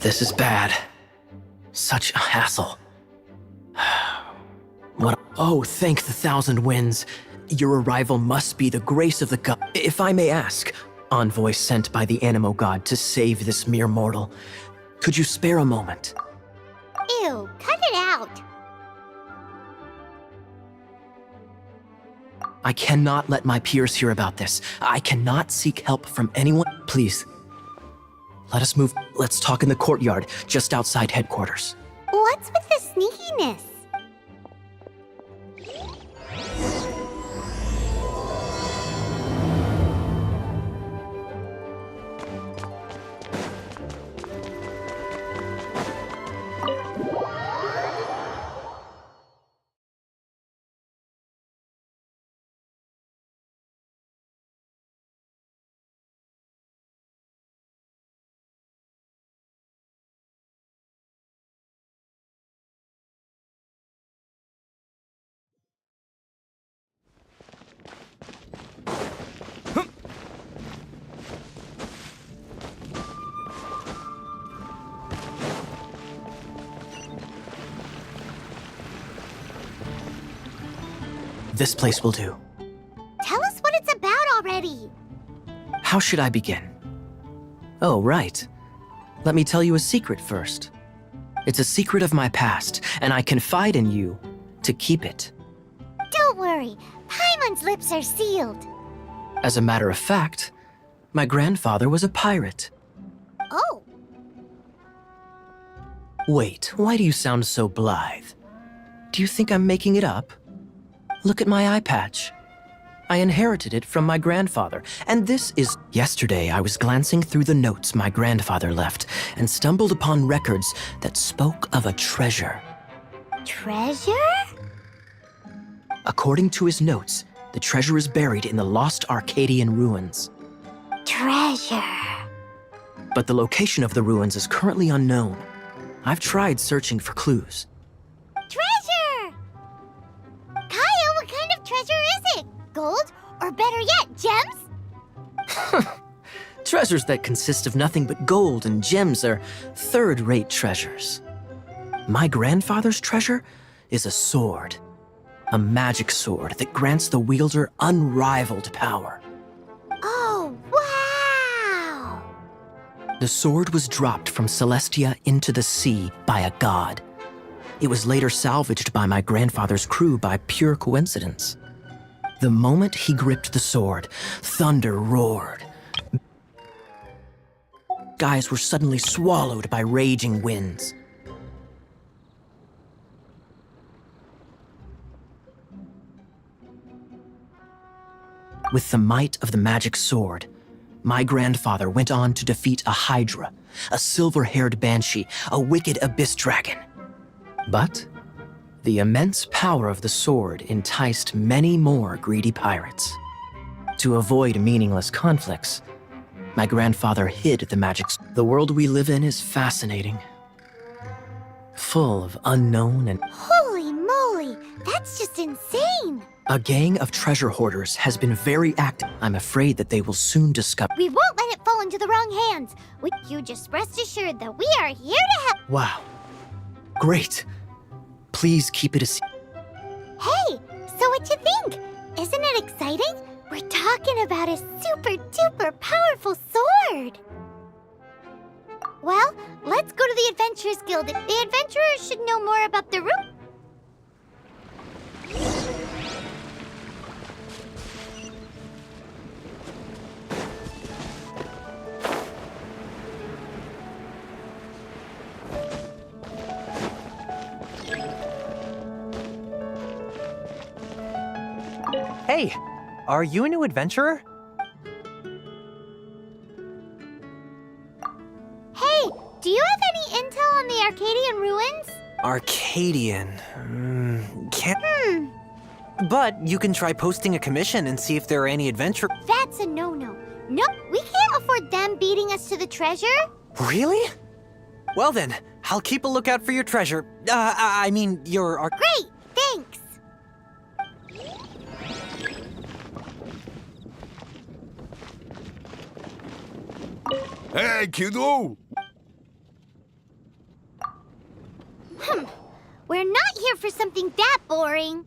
This is bad. Such a hassle. What? Oh, thank the thousand winds. Your arrival must be the grace of the god. If I may ask, envoy sent by the Animo god to save this mere mortal, could you spare a moment? Ew, cut it out. I cannot let my peers hear about this. I cannot seek help from anyone. Please, let us move. Let's talk in the courtyard, just outside headquarters. What's with the sneakiness? This place will do. Tell us what it's about already. How should I begin? Oh, right. Let me tell you a secret first. It's a secret of my past, and I confide in you to keep it. Don't worry, Paimon's lips are sealed. As a matter of fact, my grandfather was a pirate. Oh, Wait, why do you sound so blithe? Do you think I'm making it up? Look at my eye patch. I inherited it from my grandfather, and this is... Yesterday, I was glancing through the notes my grandfather left and stumbled upon records that spoke of a treasure. treasure? According to his notes, the treasure is buried in the lost Arcadian ruins. Treasure. But the location of the ruins is currently unknown. I've tried searching for clues. Treasure! Kaya, what kind of treasure is it? Gold? Or better yet, gems? Treasures that consist of nothing but gold and gems are third-rate treasures. My grandfather's treasure is a sword. A magic sword that grants the wielder unrivaled power. Oh, wow! The sword was dropped from Celestia into the sea by a god. It was later salvaged by my grandfather's crew by pure coincidence. The moment he gripped the sword, thunder roared. Skies were suddenly swallowed by raging winds. With the might of the magic sword, my grandfather went on to defeat a hydra, a silver-haired banshee, a wicked abyss dragon. But the immense power of the sword enticed many more greedy pirates. To avoid meaningless conflicts, my grandfather hid the magic. The world we live in is fascinating, full of unknown and... Holy moly, that's just insane! A gang of treasure hoarders has been very active. I'm afraid that they will soon discover... We won't let it fall into the wrong hands. You just rest assured that we are here to help. Wow. Great. Please keep it a secret. Hey, so what you think? Isn't it exciting? We're talking about a super-duper powerful sword. Well, let's go to the Adventurers Guild. The adventurers should know more about the room. Hey, are you a new adventurer? Hey, do you have any intel on the Arcadian ruins? Arcadian. Can't. But you can try posting a commission and see if there are any adventure. That's a no-no. Nope, we can't afford them beating us to the treasure. Really? Well then, I'll keep a lookout for your treasure. I mean, your Great, thanks. Hey, kiddo! We're not here for something that boring.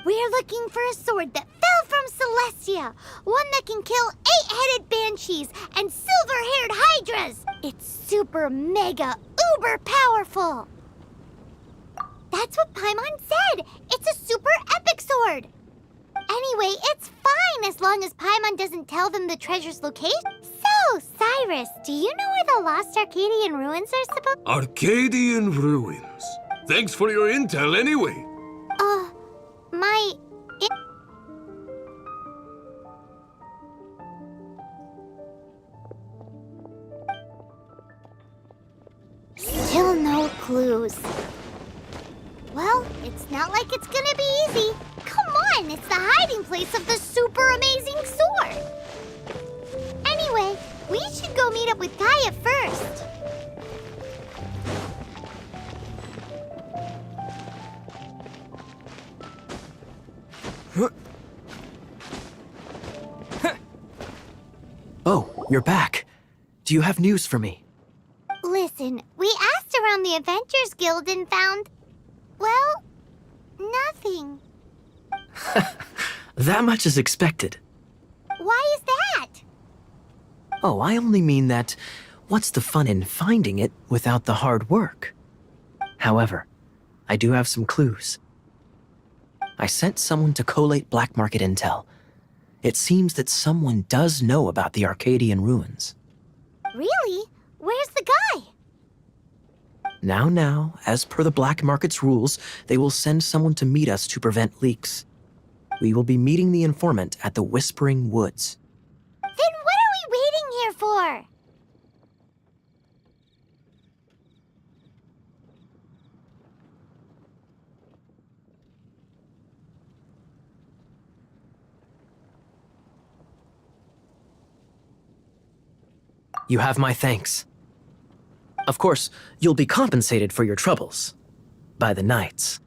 We're looking for a sword that fell from Celestia. One that can kill 8-headed banshees and silver-haired hydras. It's super mega uber powerful. That's what Paimon said. It's a super epic sword. Anyway, it's fine as long as Paimon doesn't tell them the treasure's location. So, Cyrus, do you know where the lost Arcadian ruins are supposed? Arcadian ruins. Thanks for your intel anyway. My... Still no clues. Well, it's not like it's gonna be easy. Come on, it's the hiding place of the super amazing sword. Anyway, we should go meet up with Gaia first. Oh, you're back. Do you have news for me? Listen, we asked around the Adventures Guild and found, well, nothing. That much is expected. Why is that? Oh, I only mean that what's the fun in finding it without the hard work? However, I do have some clues. I sent someone to collate black market intel. It seems that someone does know about the Arcadian ruins. Really? Where's the guy? Now, as per the black market's rules, they will send someone to meet us to prevent leaks. We will be meeting the informant at the Whispering Woods. Then what are we waiting here for? You have my thanks. Of course, you'll be compensated for your troubles. By the knights.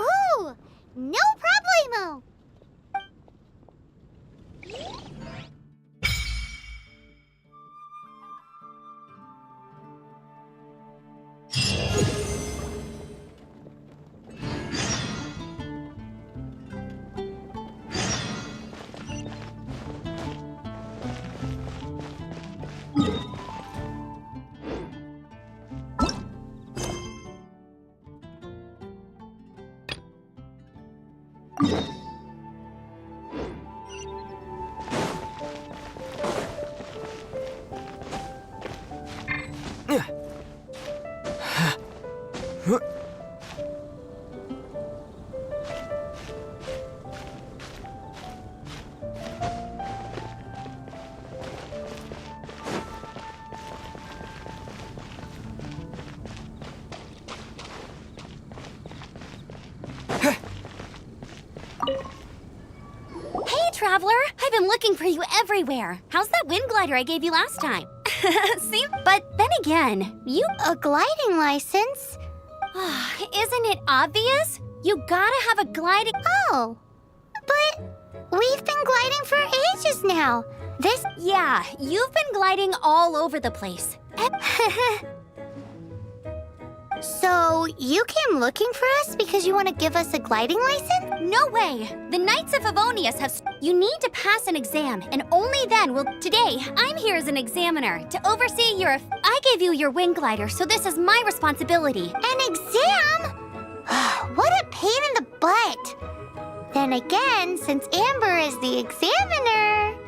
Ooh, no problemo. Traveler, I've been looking for you everywhere. How's that wind glider I gave you last time? See? But then again, you... A gliding license? Isn't it obvious? You gotta have a gliding... Oh, but we've been gliding for ages now. This... Yeah, you've been gliding all over the place. So, you came looking for us because you want to give us a gliding license? No way! The Knights of Favonius have... You need to pass an exam, and only then will... Today, I'm here as an examiner to oversee your... I gave you your wind glider, so this is my responsibility. An exam? What a pain in the butt. Then again, since Amber is the examiner...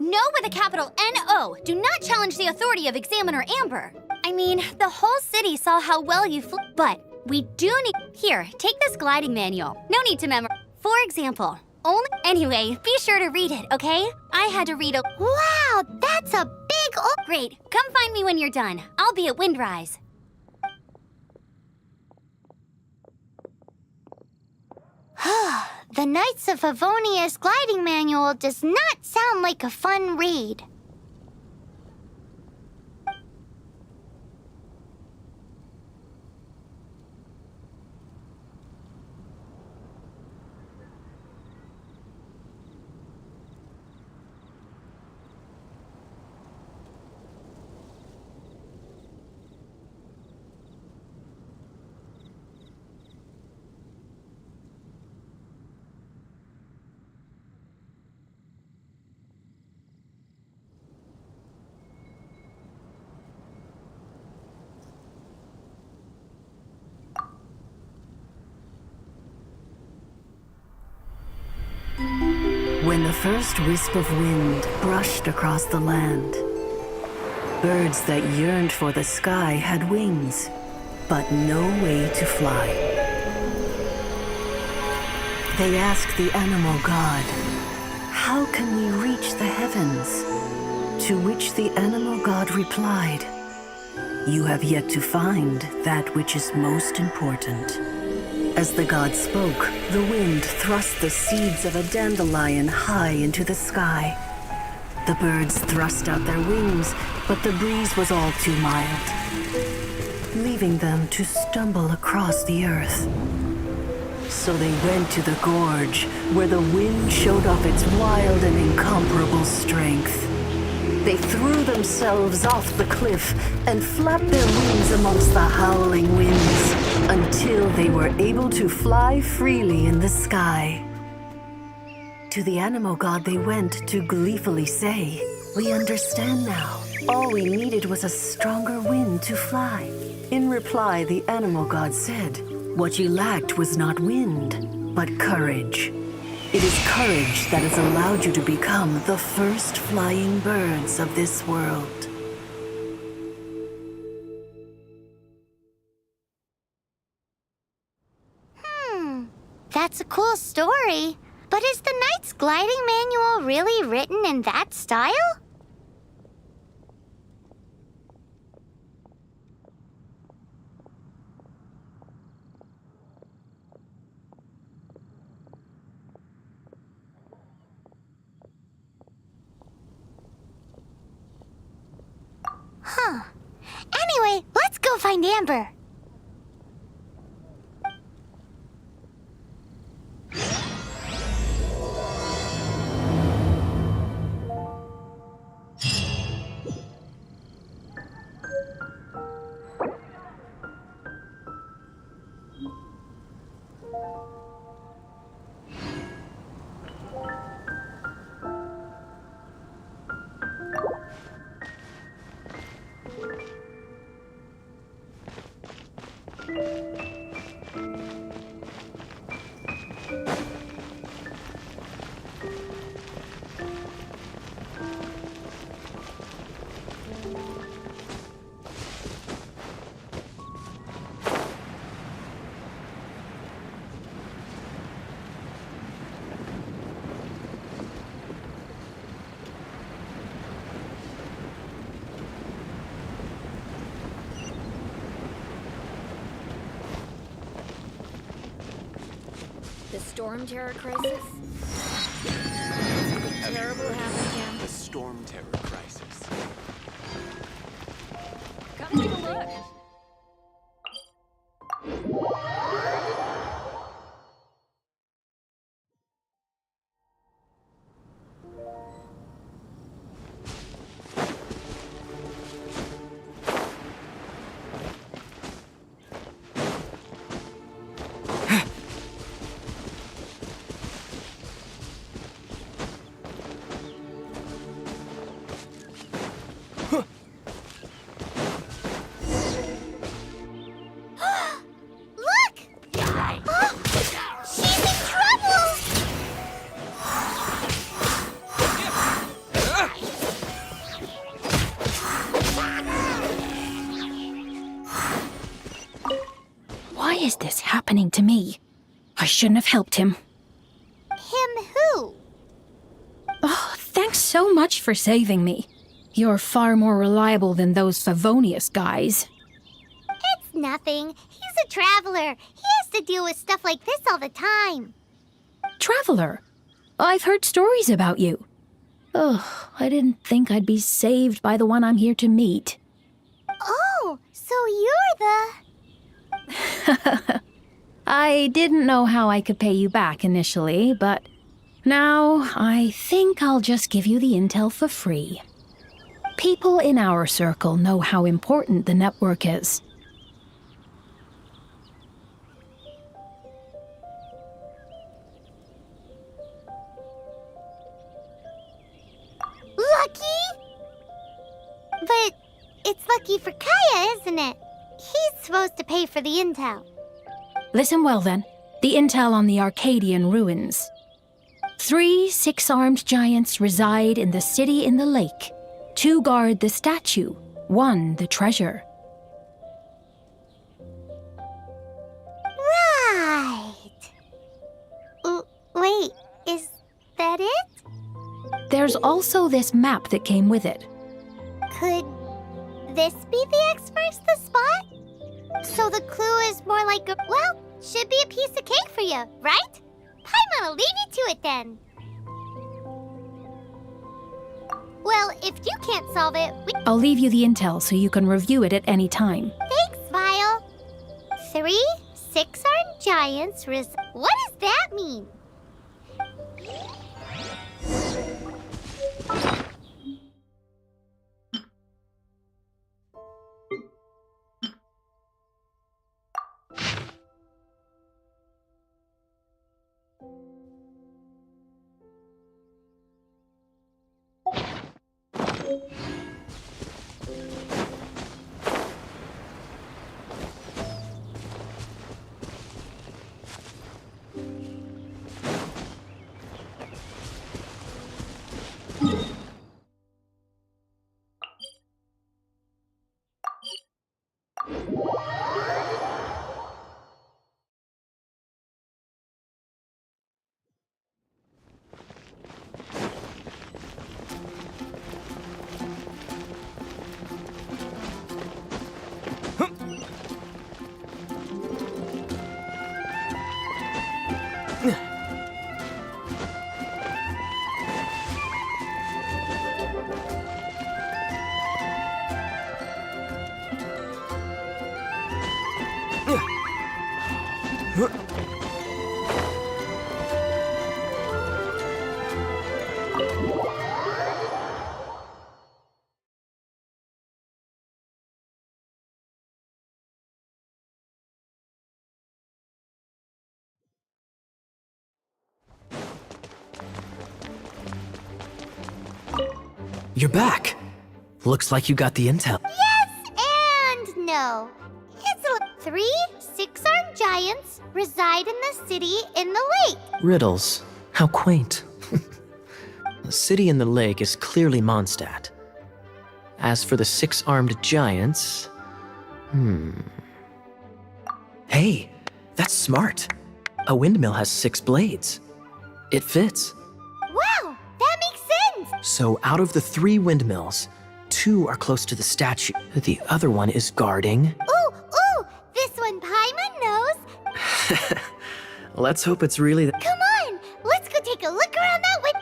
No with a capital N-O. Do not challenge the authority of Examiner Amber. I mean, the whole city saw how well you flew, but we do need... Here, take this gliding manual. No need to memorize. For example, only... Anyway, be sure to read it, okay? I had to read a... Wow, that's a big... Great. Come find me when you're done. I'll be at Windrise. The Knights of Favonius gliding manual does not sound like a fun read. when the first wisp of wind brushed across the land. Birds that yearned for the sky had wings, but no way to fly. They asked the animal god, "How can we reach the heavens?" To which the animal god replied, "You have yet to find that which is most important." As the god spoke, the wind thrust the seeds of a dandelion high into the sky. The birds thrust out their wings, but the breeze was all too mild, leaving them to stumble across the earth. So they went to the gorge, where the wind showed off its wild and incomparable strength. They threw themselves off the cliff and flapped their wings amongst the howling winds until they were able to fly freely in the sky. To the animal god they went to gleefully say, "We understand now. All we needed was a stronger wind to fly." In reply, the animal god said, "What you lacked was not wind, but courage. It is courage that has allowed you to become the first flying birds of this world." That's a cool story. But is the Knight's gliding manual really written in that style? Huh. Anyway, let's go find Amber. The storm terror crisis? Something terrible happened again? The storm terror crisis. Come take a look. Why is this happening to me? I shouldn't have helped him. Him who? Oh, thanks so much for saving me. You're far more reliable than those Favonius guys. It's nothing. He's a traveler. He has to deal with stuff like this all the time. Traveler? I've heard stories about you. Ugh, I didn't think I'd be saved by the one I'm here to meet. Oh, so you're the... I didn't know how I could pay you back initially, but now I think I'll just give you the intel for free. People in our circle know how important the network is. Lucky? But it's lucky for Kaya, isn't it? He's supposed to pay for the intel. Listen well then. The intel on the Arcadian ruins. 3 six-armed giants reside in the city in the lake. 2 guard the statue, 1 the treasure. Right. Wait, is that it? There's also this map that came with it. Could this be the X marks the spot? So the clue is more like a, well, should be a piece of cake for you, right? Paimon'll leave you to it then. Well, if you can't solve it, I'll leave you the intel so you can review it at any time. Thanks, Vile. 3 six-armed giants what does that mean? You're back. Looks like you got the intel. Yes and no. It's 3 six-armed giants reside in the city in the lake. Riddles. How quaint. The city in the lake is clearly Mondstadt. As for the 6-armed giants... Hey, that's smart. A windmill has 6 blades. It fits. Wow, that makes sense. So out of the 3 windmills, 2 are close to the statue. The other one is guarding... Ooh, this one Paimon knows. Let's hope it's really... Come on, let's go take a look around that window.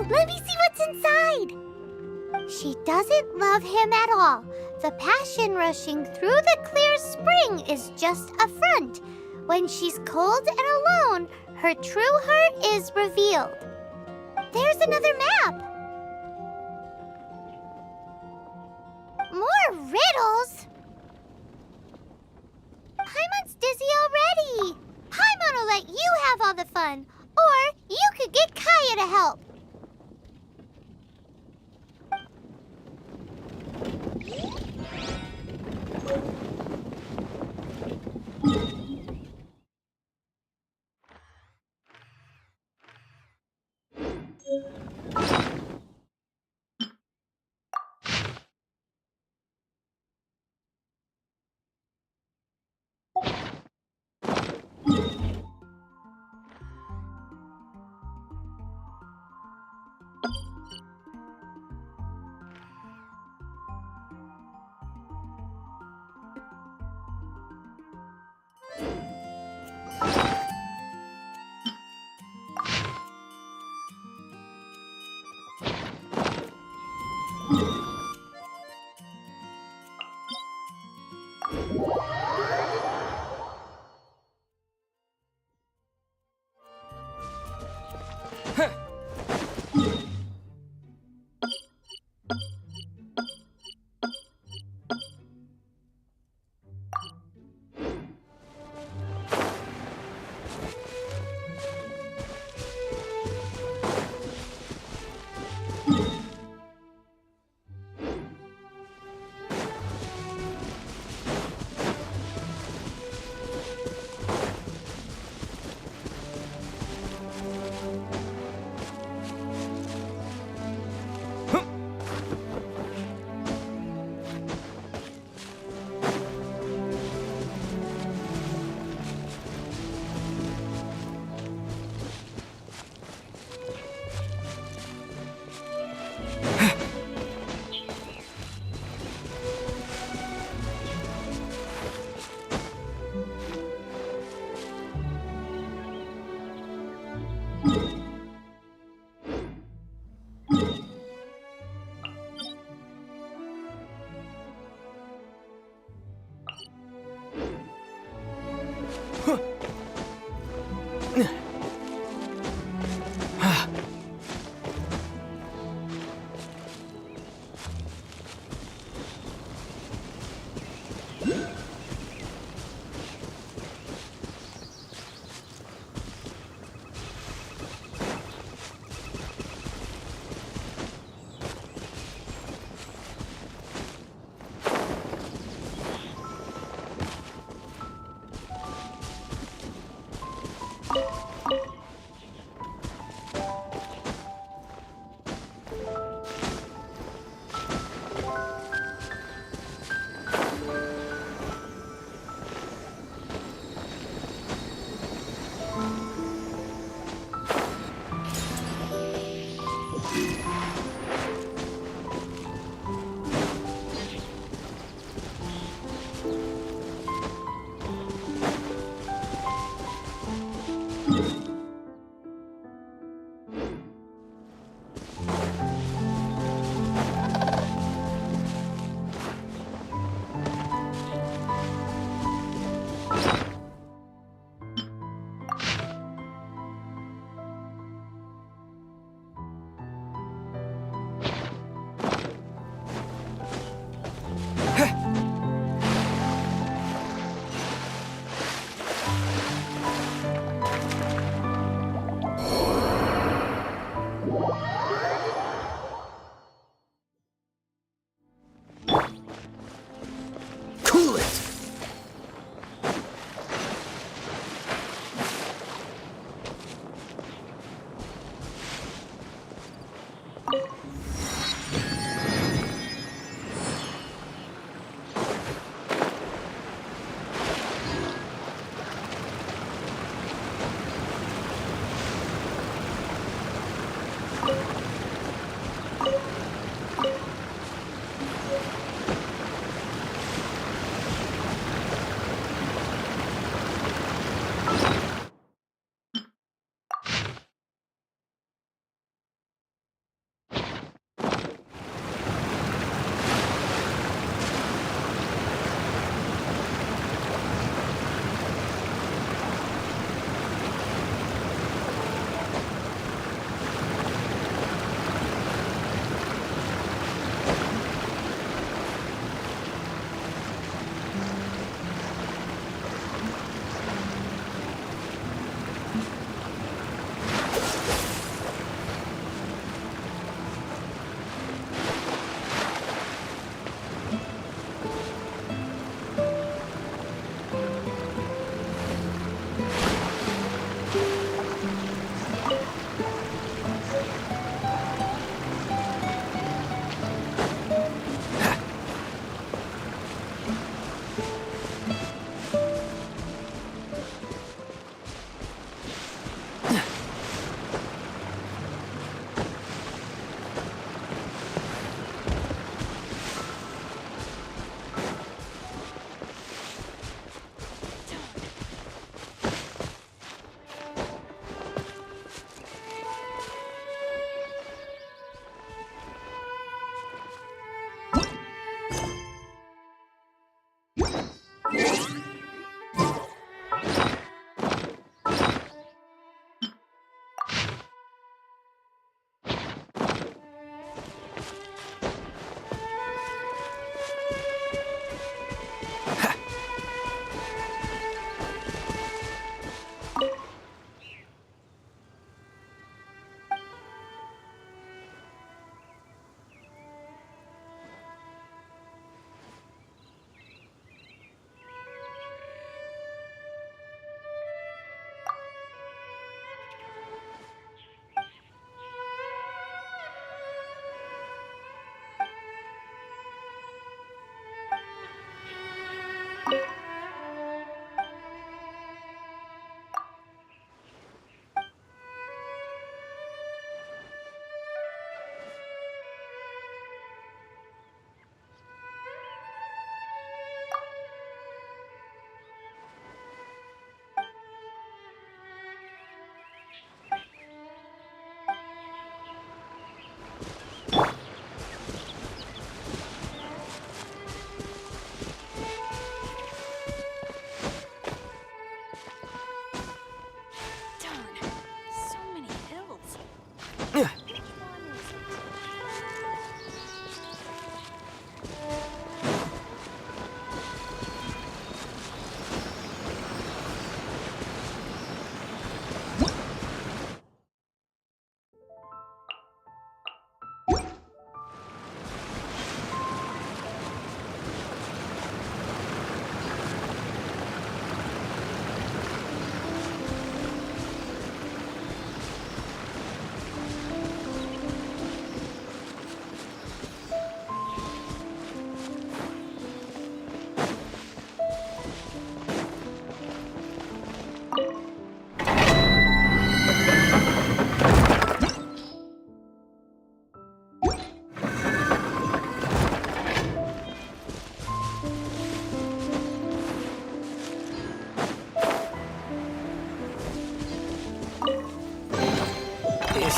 Let me see what's inside. She doesn't love him at all. The passion rushing through the clear spring is just a front. When she's cold and alone, her true heart is revealed. There's another map. More riddles? Paimon's dizzy already. Paimon will let you have all the fun. Or you could get Kaya to help.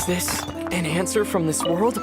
this an answer from this world?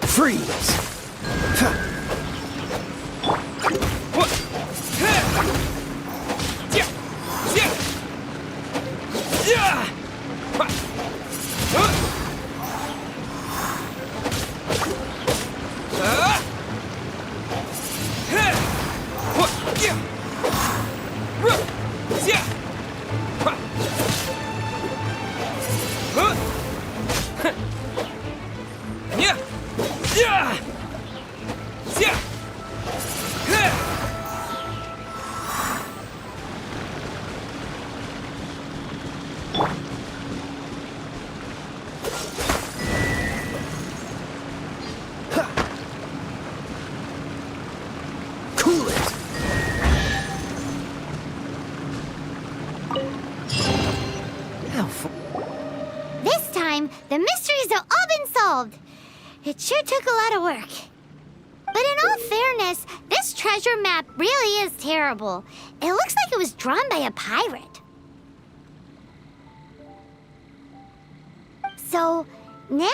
Freeze! Cool it! This time, the mysteries have all been solved. It sure took a lot of work. But in all fairness, this treasure map really is terrible. It looks like it was drawn by a pirate. So, now...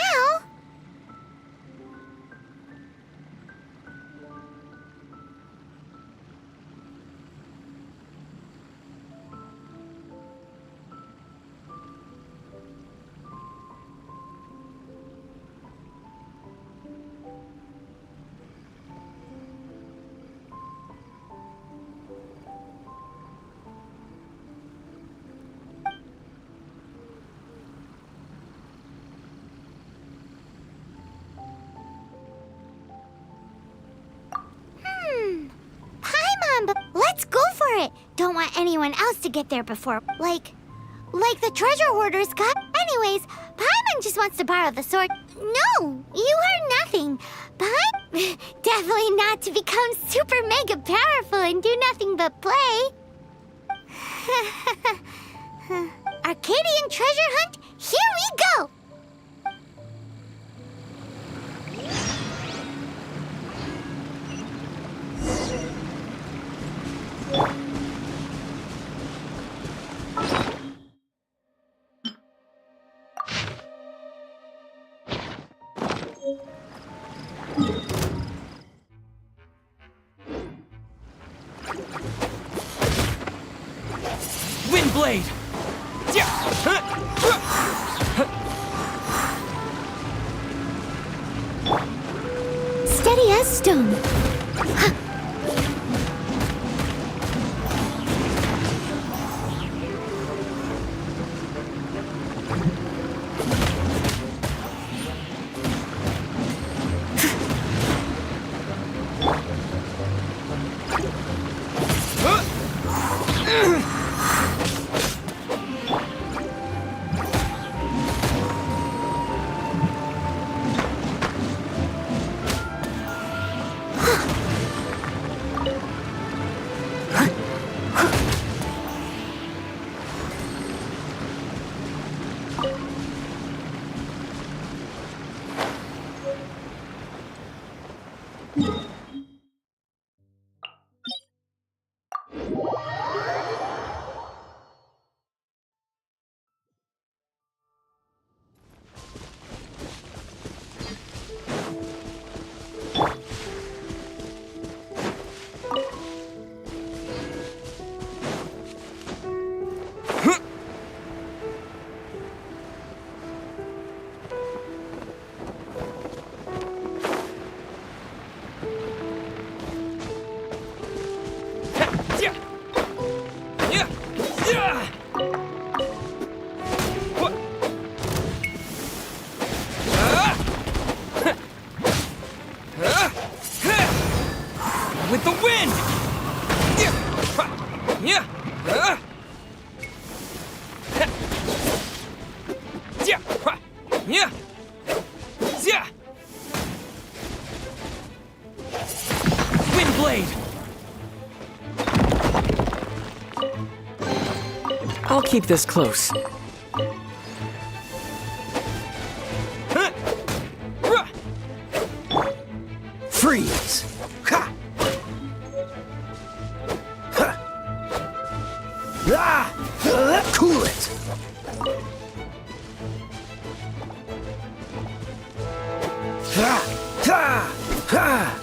Let's go for it! Don't want anyone else to get there before, like the treasure hoarders got. Anyways, Paimon just wants to borrow the sword. No, you heard nothing. Definitely not to become super mega powerful and do nothing but play. Arcadian treasure hunt, here we go! Windblade! Steady as stone. Wind! Wind blade! I'll keep this close. Freeze! Ha! Ha! Ah! Cool it! Ha! Ha! Ha!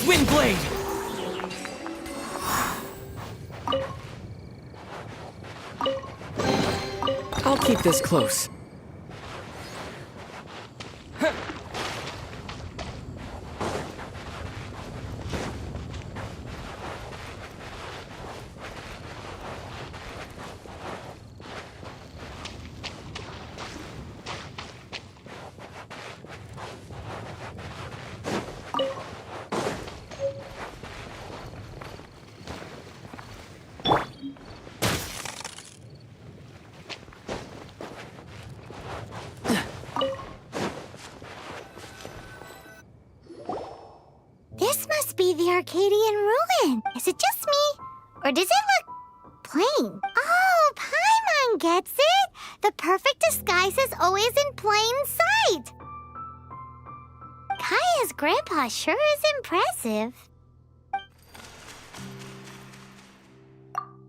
Wind blade! I'll keep this close. This must be the Arcadian ruin. Is it just me? Or does it look plain? Oh, Paimon gets it! The perfect disguise is always in plain sight. Kaya's grandpa sure is impressive.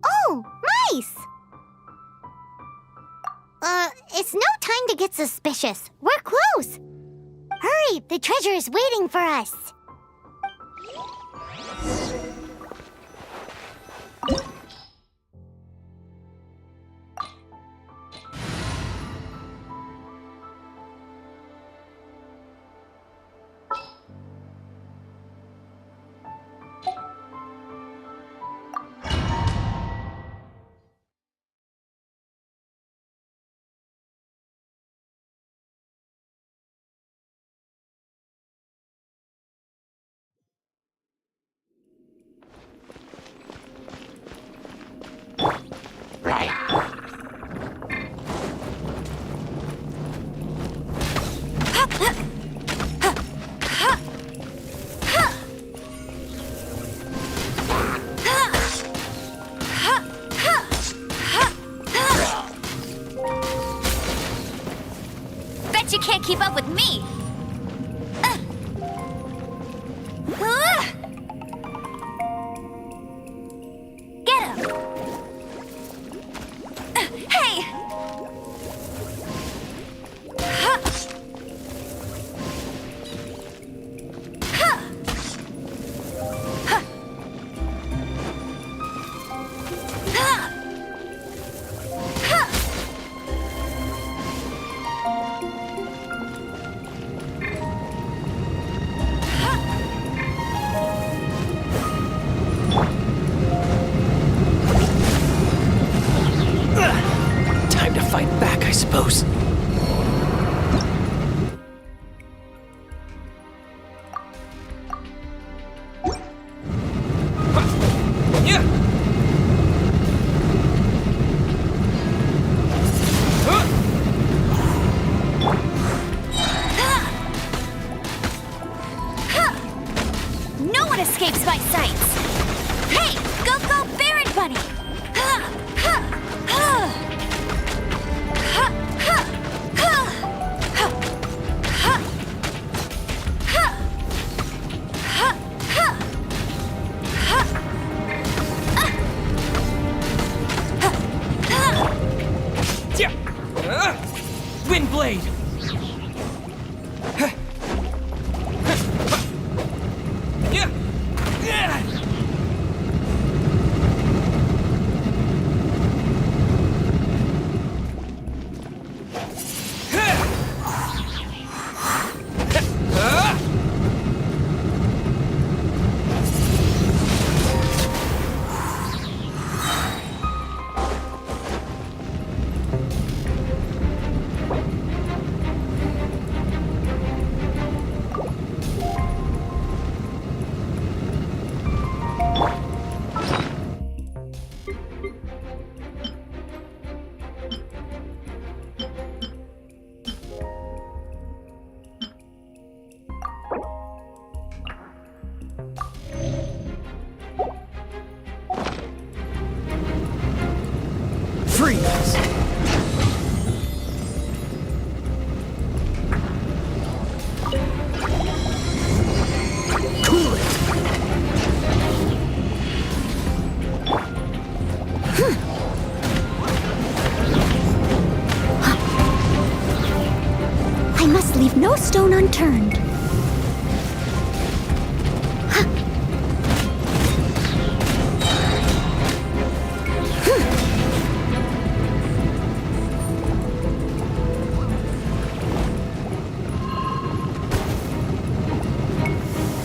Oh, mice! It's no time to get suspicious. We're close. Hurry, the treasure is waiting for us. Bet you can't keep up with me! Get him! Hey! Time to fight back, I suppose. No one escapes my sights! Hey! Go, Baron Bunny! Burning blade! Freeze! Cool it! I must leave no stone unturned.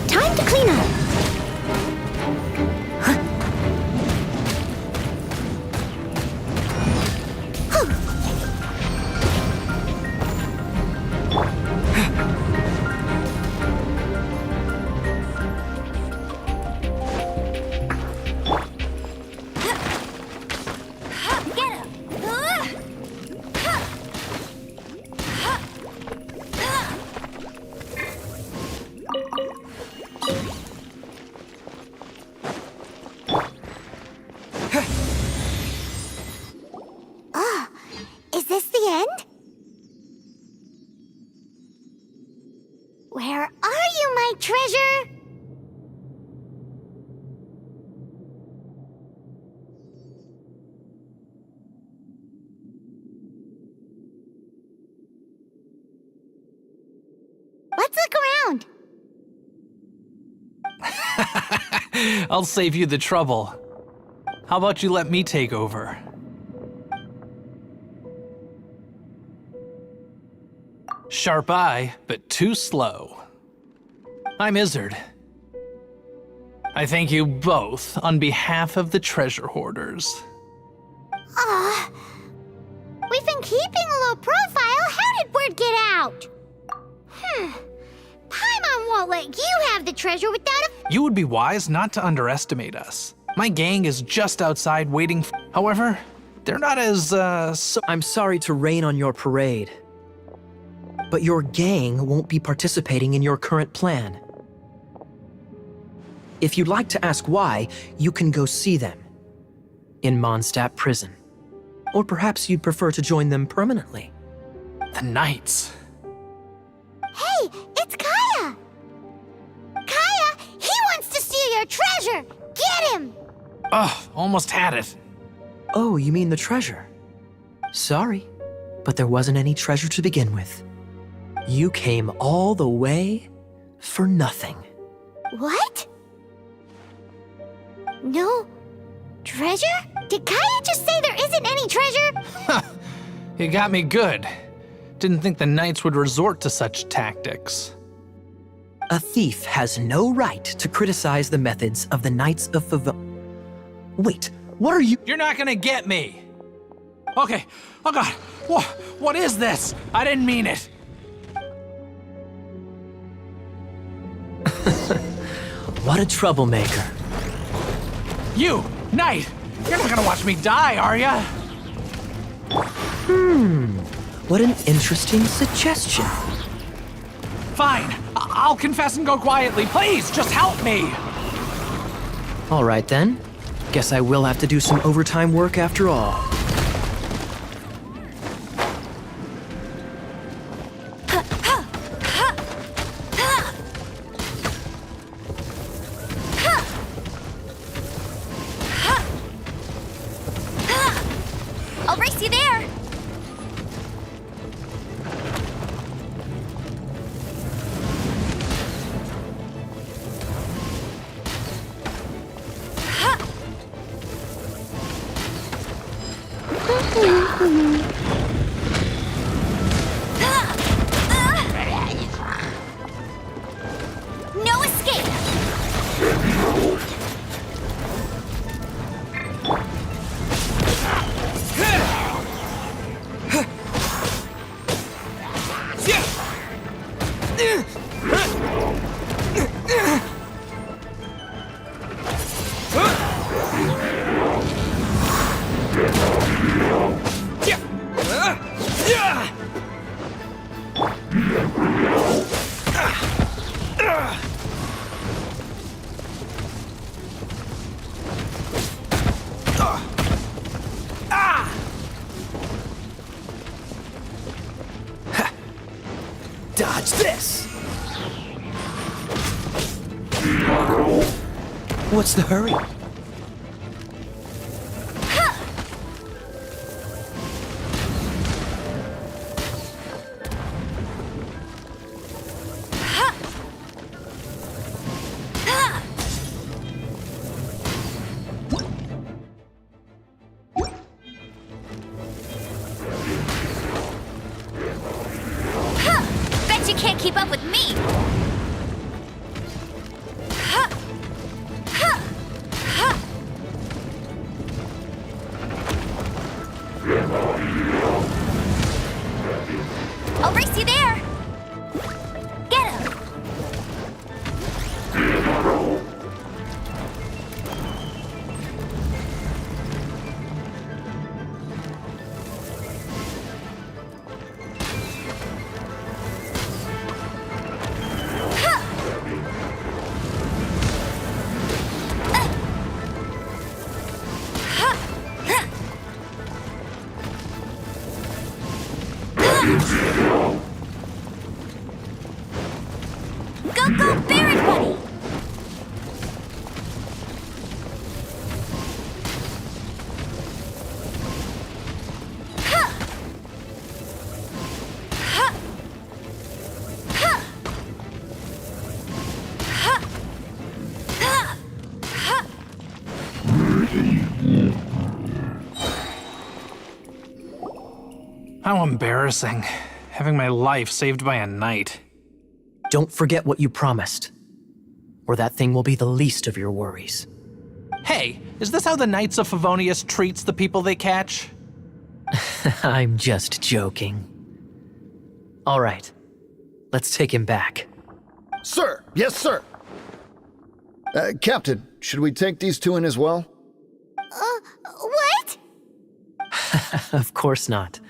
Time to clean up. Get him! Is this the end? Where are you, my treasure? Let's look around. I'll save you the trouble. How about you let me take over? Sharp eye, but too slow. I'm Izzard. I thank you both on behalf of the treasure hoarders. We've been keeping a low profile. How did word get out? Paimon won't let you have the treasure without a... You would be wise not to underestimate us. My gang is just outside waiting. However, they're not as, I'm sorry to rain on your parade, but your gang won't be participating in your current plan. If you'd like to ask why, you can go see them in Mondstadt prison. Or perhaps you'd prefer to join them permanently. The Knights. Hey, it's Kaya! Kaya, he wants to steal your treasure! Get him! Ugh, almost had it. Oh, you mean the treasure? Sorry, but there wasn't any treasure to begin with. You came all the way for nothing. What? No treasure? Did Kaya just say there isn't any treasure? You got me good. Didn't think the Knights would resort to such tactics. A thief has no right to criticize the methods of the Knights of Wait, what are you? You're not gonna get me! Okay, oh god, what is this? I didn't mean it. What a troublemaker. You, Knight, you're not gonna watch me die, are ya? What an interesting suggestion. Fine, I'll confess and go quietly. Please, just help me! All right then. Guess I will have to do some overtime work after all. I'll race you there! Dodge this! What's the hurry? Bet you can't keep up with me! I'll race you there! Get him! Go, Baron Buddy! How embarrassing. Having my life saved by a knight. Don't forget what you promised, or that thing will be the least of your worries. Hey, is this how the Knights of Favonius treats the people they catch? I'm just joking. All right, let's take him back. Sir! Yes, sir! Captain, should we take these two in as well? What? Of course not.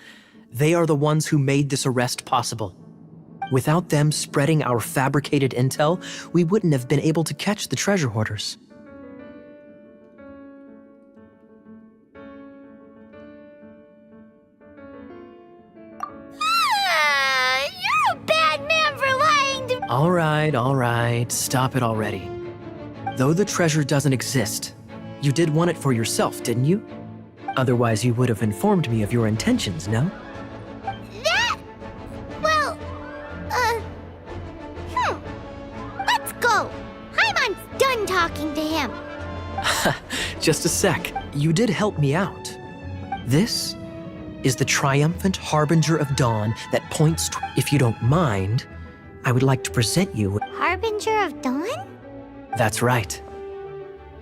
They are the ones who made this arrest possible. Without them spreading our fabricated intel, we wouldn't have been able to catch the treasure hoarders. You're a bad man for lying to me. All right, stop it already. Though the treasure doesn't exist, you did want it for yourself, didn't you? Otherwise, you would have informed me of your intentions, no? Well, let's go. Hyman's done talking to him. Just a sec. You did help me out. This is the triumphant harbinger of dawn that points to... If you don't mind, I would like to present you... Harbinger of Dawn? That's right.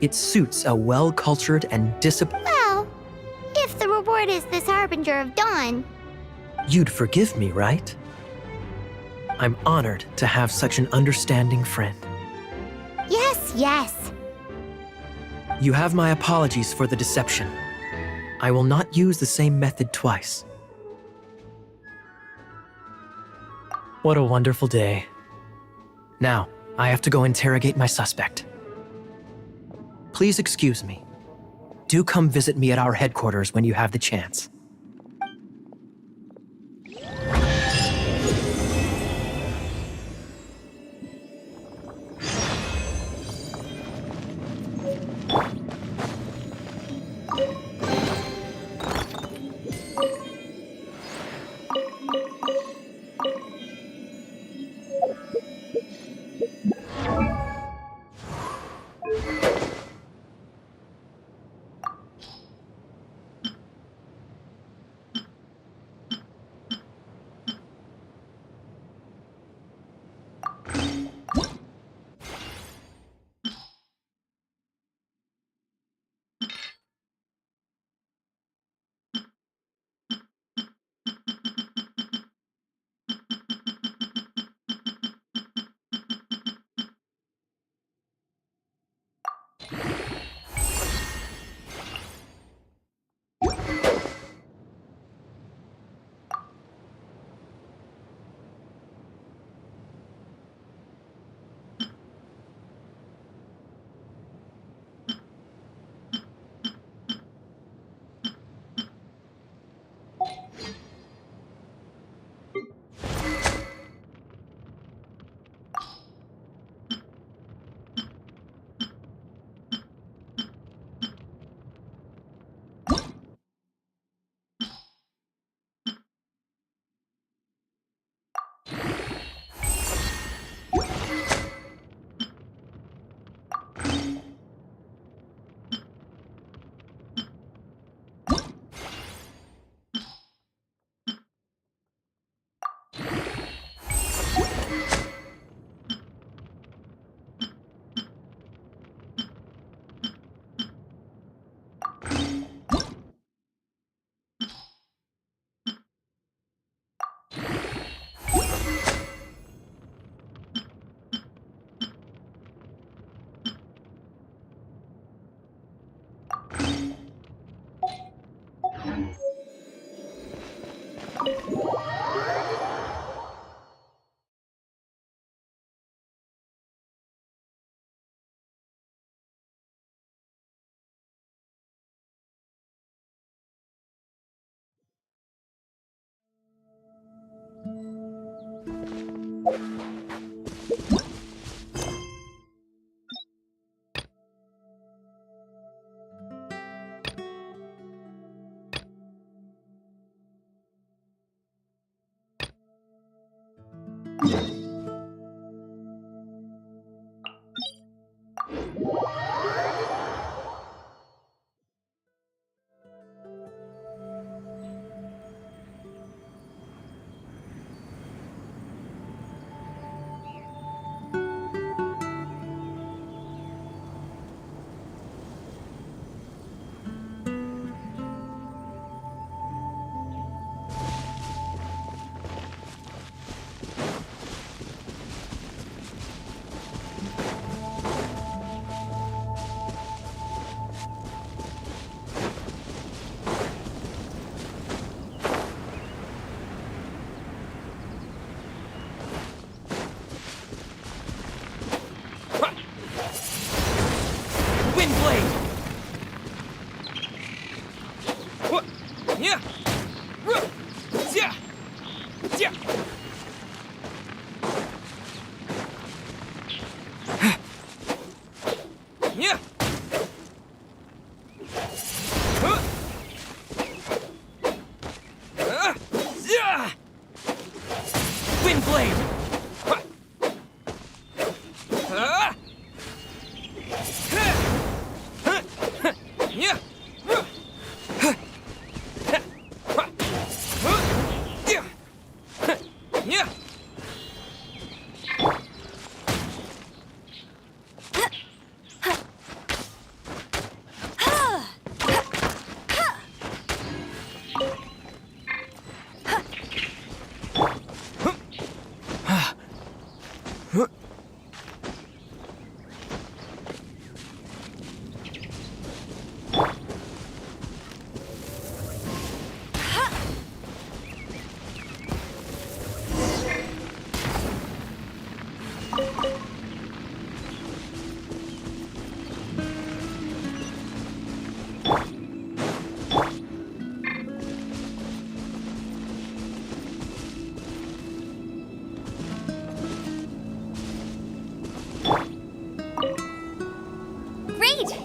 It suits a well-cultured and disciplined... Well, if the reward is this Harbinger of Dawn... You'd forgive me, right? I'm honored to have such an understanding friend. Yes. You have my apologies for the deception. I will not use the same method twice. What a wonderful day. Now, I have to go interrogate my suspect. Please excuse me. Do come visit me at our headquarters when you have the chance.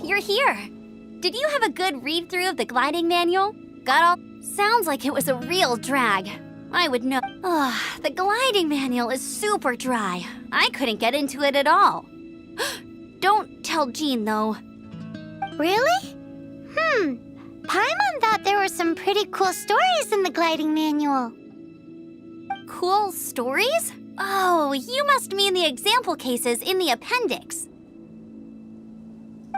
You're here. Did you have a good read-through of the gliding manual? Got all? Sounds like it was a real drag. I would know. Ugh, the gliding manual is super dry. I couldn't get into it at all. Don't tell Jean, though. Really? Paimon thought there were some pretty cool stories in the gliding manual. Cool stories? Oh, you must mean the example cases in the appendix.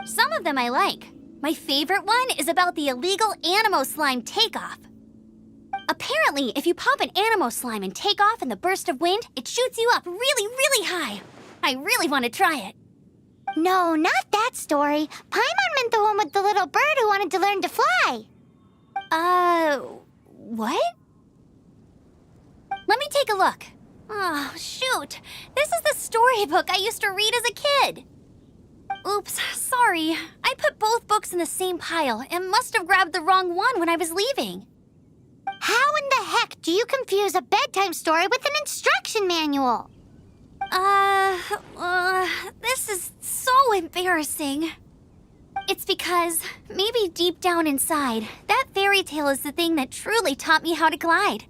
Some of them I like. My favorite one is about the illegal Animo slime takeoff. Apparently, if you pop an Animo slime and take off in the burst of wind, it shoots you up really, really high. I really want to try it. No, not that story. Paimon meant the one with the little bird who wanted to learn to fly. What? Let me take a look. Oh, shoot. This is the storybook I used to read as a kid. Oops, sorry. I put both books in the same pile and must have grabbed the wrong one when I was leaving. How in the heck do you confuse a bedtime story with an instruction manual? This is so embarrassing. It's because, maybe deep down inside, that fairy tale is the thing that truly taught me how to glide.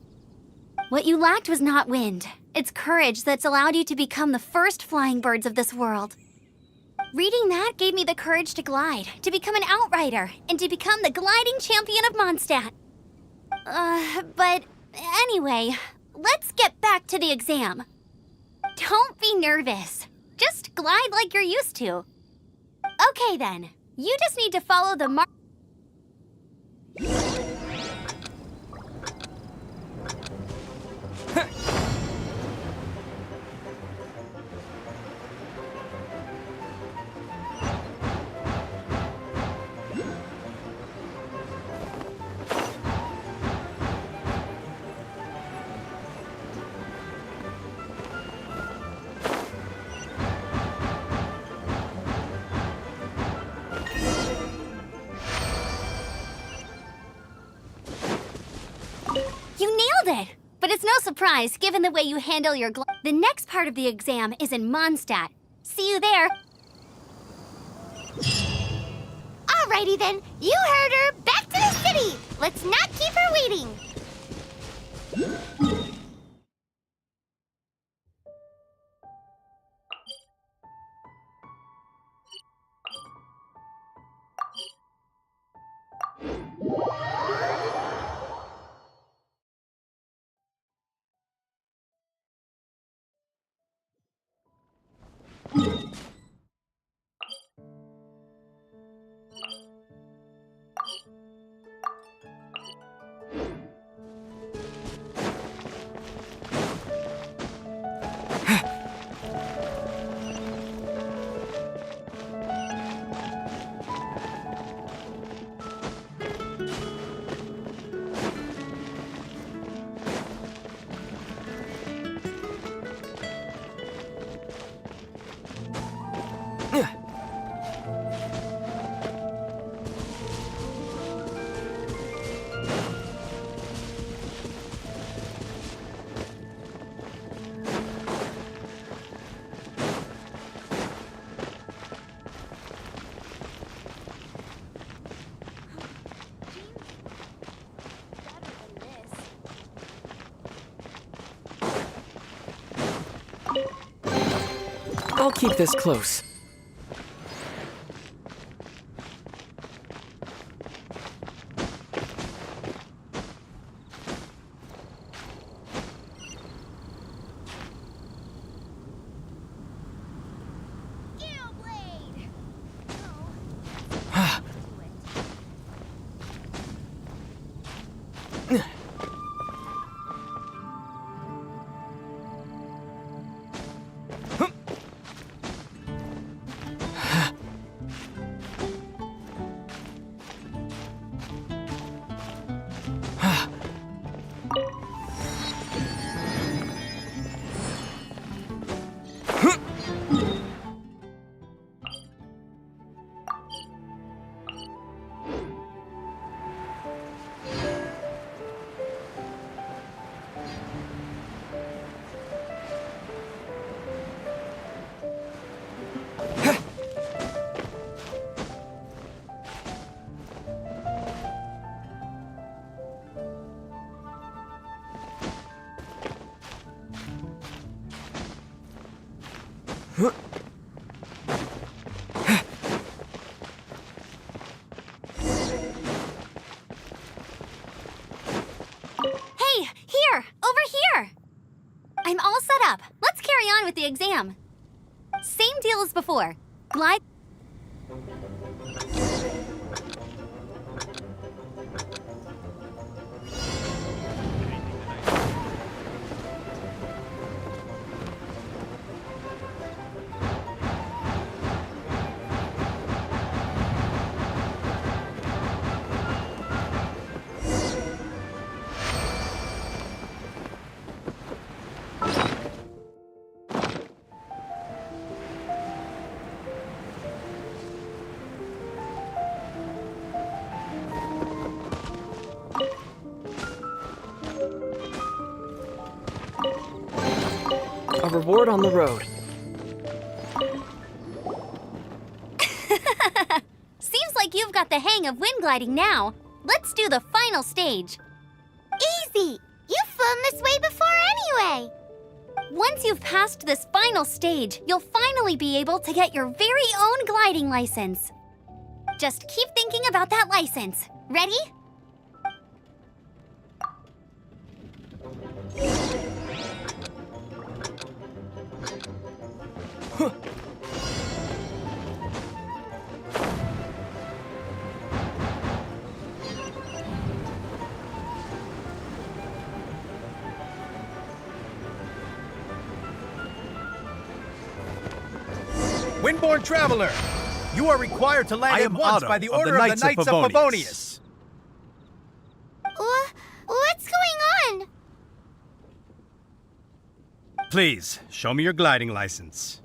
What you lacked was not wind. It's courage that's allowed you to become the first flying birds of this world. Reading that gave me the courage to glide, to become an outrider, and to become the gliding champion of Mondstadt. But anyway, let's get back to the exam. Don't be nervous. Just glide like you're used to. Okay then, you just need to follow the You nailed it! But it's no surprise given the way you handle your The next part of the exam is in Mondstadt. See you there. Alrighty then, you heard her. Back to the city. Let's not keep her waiting. I'll keep this close. Hey, here! Over here! I'm all set up. Let's carry on with the exam. Same deal as before. Glide... A reward on the road. Seems like you've got the hang of wind gliding now. Let's do the final stage. Easy. You've flown this way before anyway. Once you've passed this final stage, you'll finally be able to get your very own gliding license. Just keep thinking about that license. Ready? Windborne Traveler, you are required to land at once by the order of the Knights of Favonius. What's going on? Please, show me your gliding license.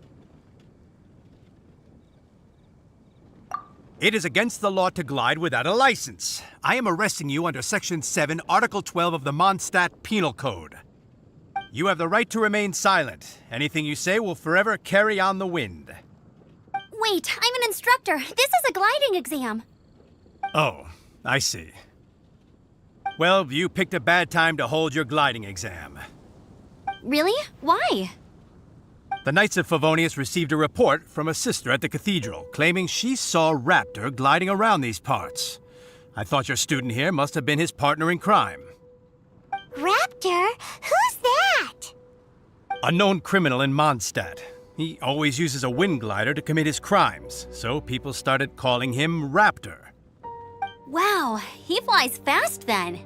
It is against the law to glide without a license. I am arresting you under Section 7, Article 12 of the Mondstadt Penal Code. You have the right to remain silent. Anything you say will forever carry on the wind. Wait, I'm an instructor. This is a gliding exam. Oh, I see. Well, you picked a bad time to hold your gliding exam. Really? Why? The Knights of Favonius received a report from a sister at the cathedral claiming she saw Raptor gliding around these parts. I thought your student here must have been his partner in crime. Raptor? Who's that? A known criminal in Mondstadt. He always uses a wind glider to commit his crimes, so people started calling him Raptor. Wow, he flies fast then.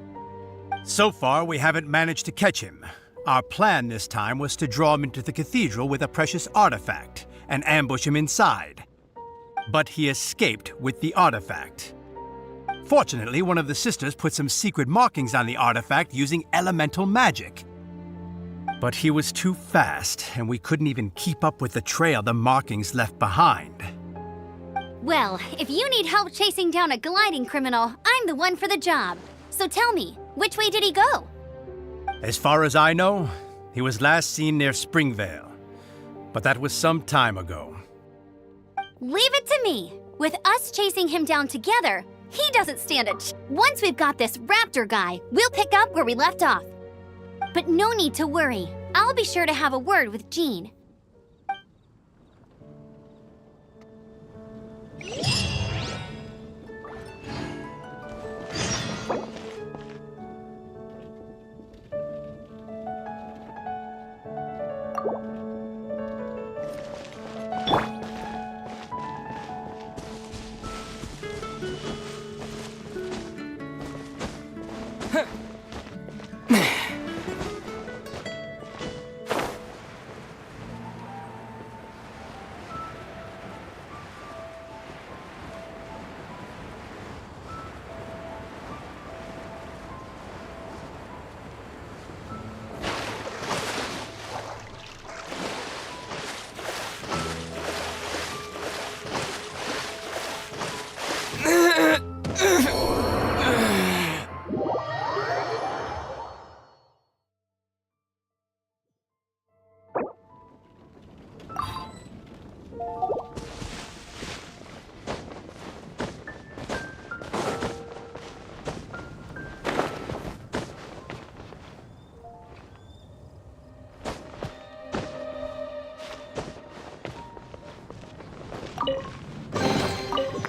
So far, we haven't managed to catch him. Our plan this time was to draw him into the cathedral with a precious artifact and ambush him inside. But he escaped with the artifact. Fortunately, one of the sisters put some secret markings on the artifact using elemental magic. But he was too fast, and we couldn't even keep up with the trail the markings left behind. Well, if you need help chasing down a gliding criminal, I'm the one for the job. So tell me, which way did he go? As far as I know, he was last seen near Springvale. But that was some time ago. Leave it to me. With us chasing him down together, he doesn't stand a chance. Once we've got this Raptor guy, we'll pick up where we left off. But no need to worry. I'll be sure to have a word with Jean.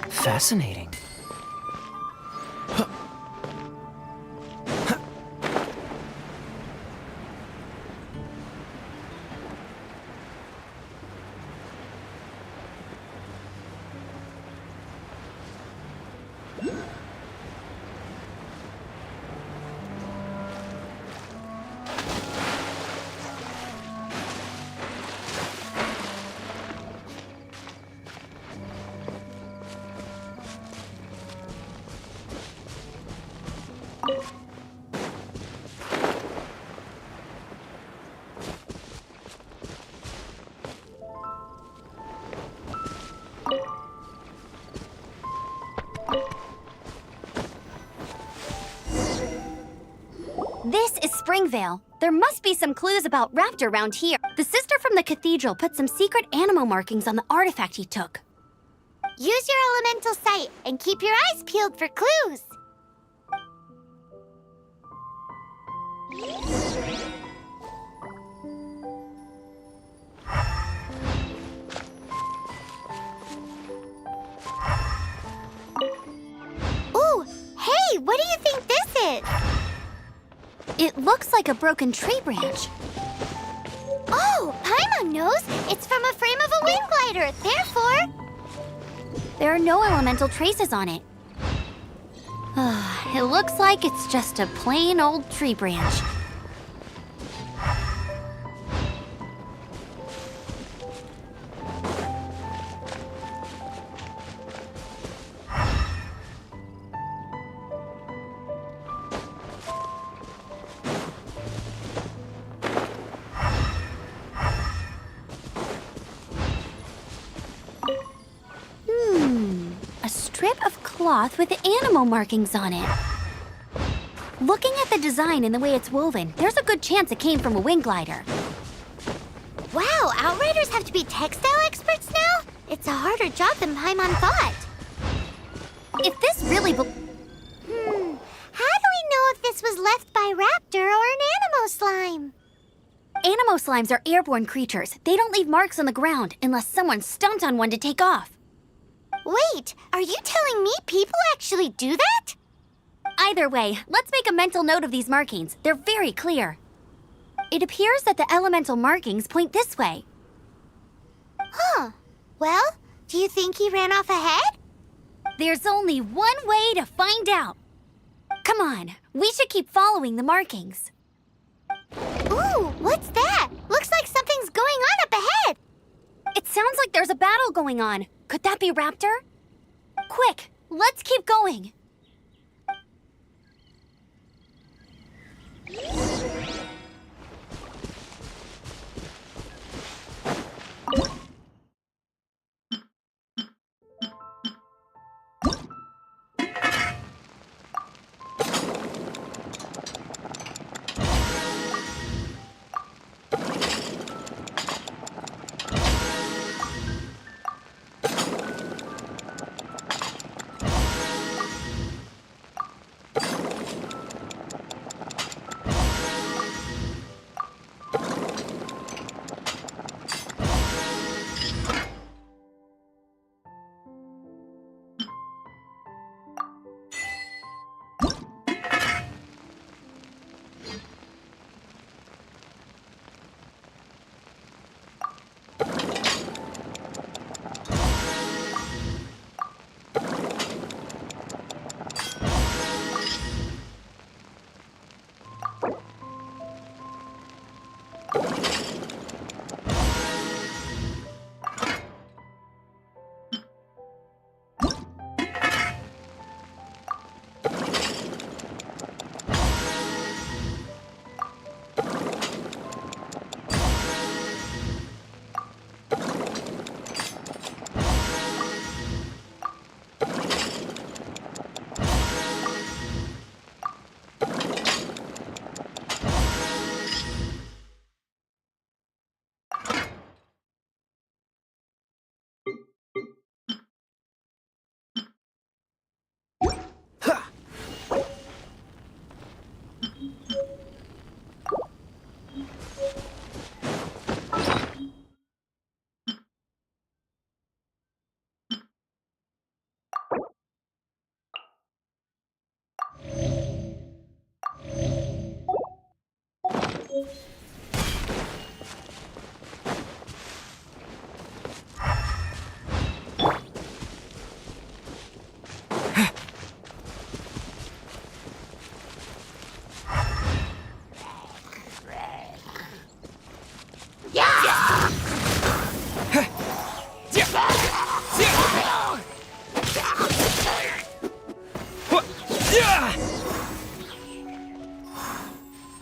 Fascinating. This is Springvale. There must be some clues about Raptor around here. The sister from the cathedral put some secret animal markings on the artifact he took. Use your elemental sight and keep your eyes peeled for clues. Ooh, hey, what do you think this is? It looks like a broken tree branch. Oh, Paimon knows. It's from a frame of a wind glider. Therefore, there are no elemental traces on it. It looks like it's just a plain old tree branch. A strip of cloth with animal markings on it. Looking at the design and the way it's woven, there's a good chance it came from a wing glider. Wow, Outriders have to be textile experts now? It's a harder job than Paimon thought. If this really How do we know if this was left by Raptor or an Animo Slime? Animo slimes are airborne creatures. They don't leave marks on the ground unless someone stomped on one to take off. Wait, are you telling me people actually do that? Either way, let's make a mental note of these markings. They're very clear. It appears that the elemental markings point this way. Huh. Well, do you think he ran off ahead? There's only one way to find out. Come on, we should keep following the markings. Ooh, what's that? Looks like something's going on up ahead. It sounds like there's a battle going on. Could that be Raptor? Quick, let's keep going.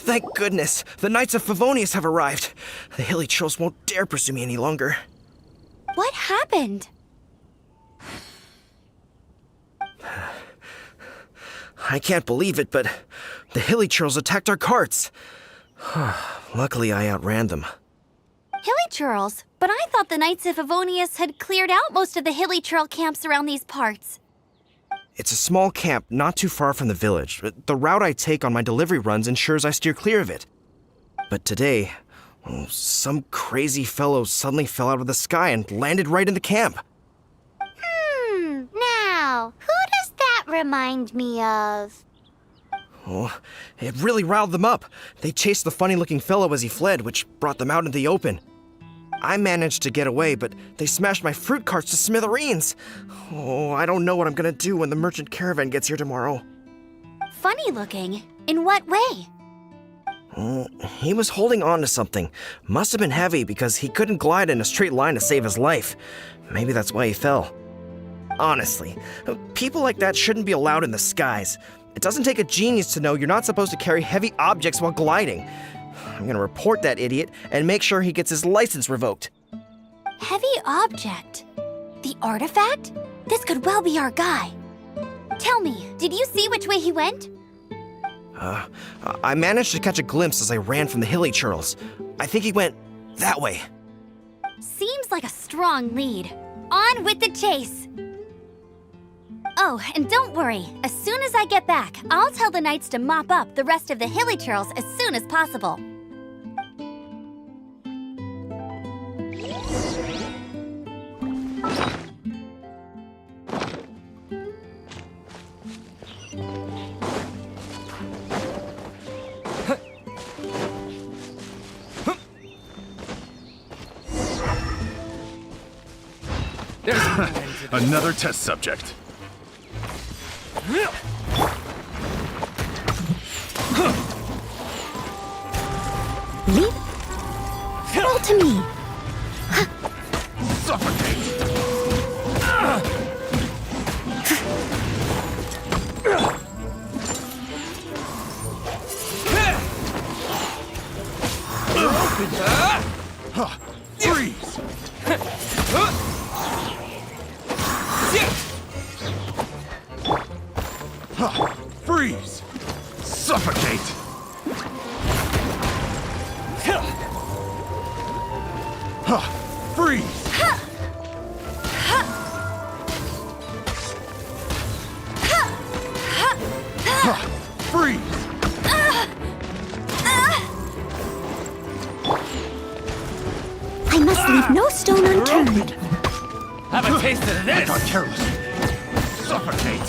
Thank goodness, the Knights of Favonius have arrived. The hilly trolls won't dare pursue me any longer. What happened? I can't believe it, but the hilly trolls attacked our carts. Luckily, I outran them. Hilly churls? But I thought the Knights of Favonius had cleared out most of the hilly churl camps around these parts. It's a small camp not too far from the village. The route I take on my delivery runs ensures I steer clear of it. But today, some crazy fellow suddenly fell out of the sky and landed right in the camp. Now, who does that remind me of? Oh, it really riled them up. They chased the funny-looking fellow as he fled, which brought them out in the open. I managed to get away, but they smashed my fruit carts to smithereens. Oh, I don't know what I'm gonna do when the merchant caravan gets here tomorrow. Funny looking? In what way? He was holding on to something. Must have been heavy because he couldn't glide in a straight line to save his life. Maybe that's why he fell. Honestly, people like that shouldn't be allowed in the skies. It doesn't take a genius to know you're not supposed to carry heavy objects while gliding. I'm gonna report that idiot and make sure he gets his license revoked. Heavy object? The artifact? This could well be our guy. Tell me, did you see which way he went? I managed to catch a glimpse as I ran from the hilly churls. I think he went that way. Seems like a strong lead. On with the chase! Oh, and don't worry. As soon as I get back, I'll tell the knights to mop up the rest of the hilly churls as soon as possible. Another test subject. Leap? Roll to me! Freeze! Freeze! Suffocate! Freeze! Freeze! I must leave no stone unturned. Have a taste of I this! got careless. Suffocate!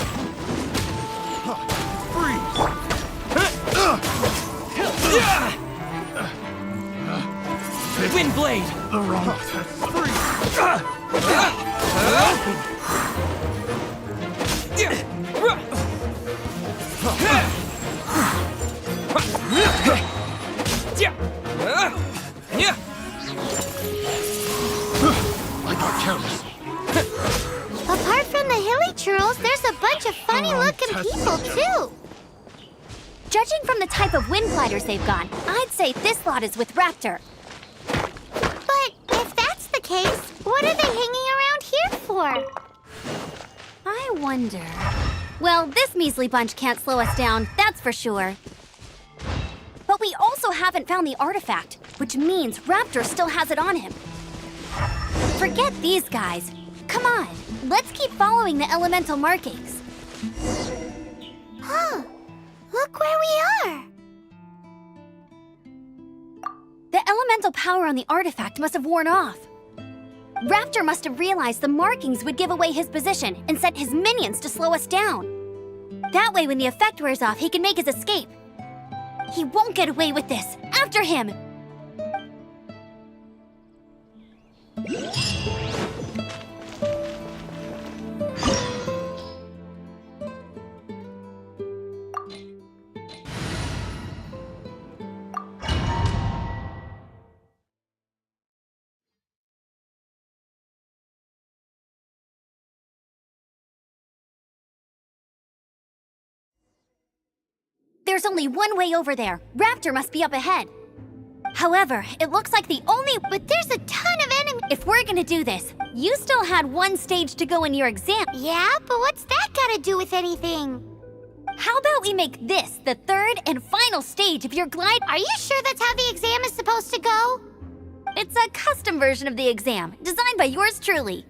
Freeze! Wind blade! The wrong test. Freeze! I got careless. Apart from the hilly churls, there's a bunch of funny-looking people, too. Judging from the type of wind gliders they've got, I'd say this lot is with Raptor. But if that's the case, what are they hanging around here for? I wonder... Well, this measly bunch can't slow us down, that's for sure. But we also haven't found the artifact, which means Raptor still has it on him. Forget these guys. Come on, let's keep following the elemental markings. Huh. Look where we are. The elemental power on the artifact must have worn off. Raptor must have realized the markings would give away his position and sent his minions to slow us down. That way, when the effect wears off, he can make his escape. He won't get away with this. After him! There's only one way over there. Raptor must be up ahead. However, it looks like the only... But there's a ton of enemies. If we're gonna do this, you still had one stage to go in your exam. Yeah, but what's that got to do with anything? How about we make this the third and final stage of your glide... Are you sure that's how the exam is supposed to go? It's a custom version of the exam, designed by yours truly.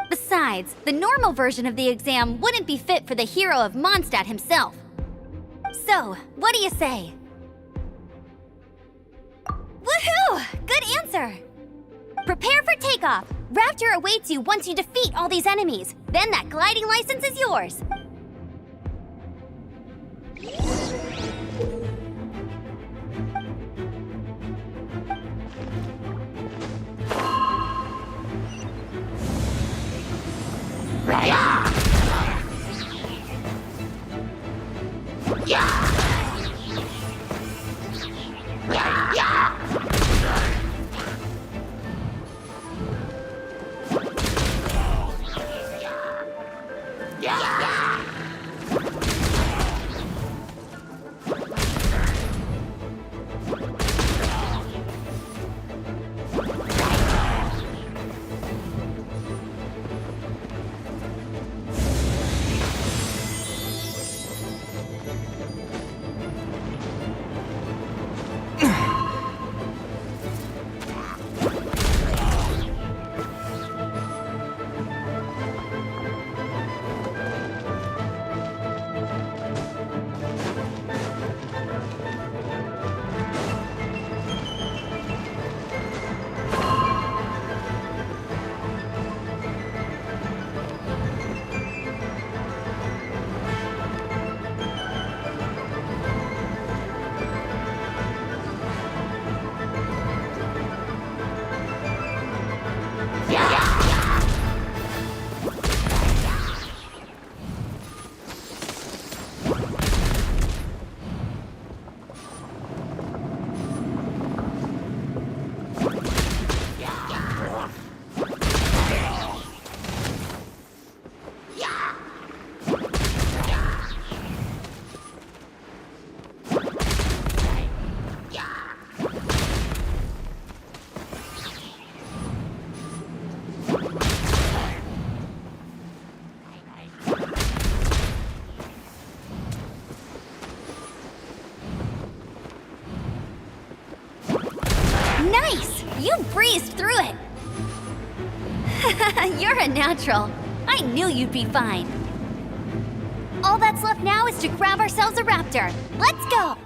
Besides, the normal version of the exam wouldn't be fit for the hero of Mondstadt himself. So, what do you say? Woohoo! Good answer! Prepare for takeoff. Raptor awaits you once you defeat all these enemies. Then that gliding license is yours. Nice! You breezed through it! You're a natural. I knew you'd be fine. All that's left now is to grab ourselves a raptor. Let's go!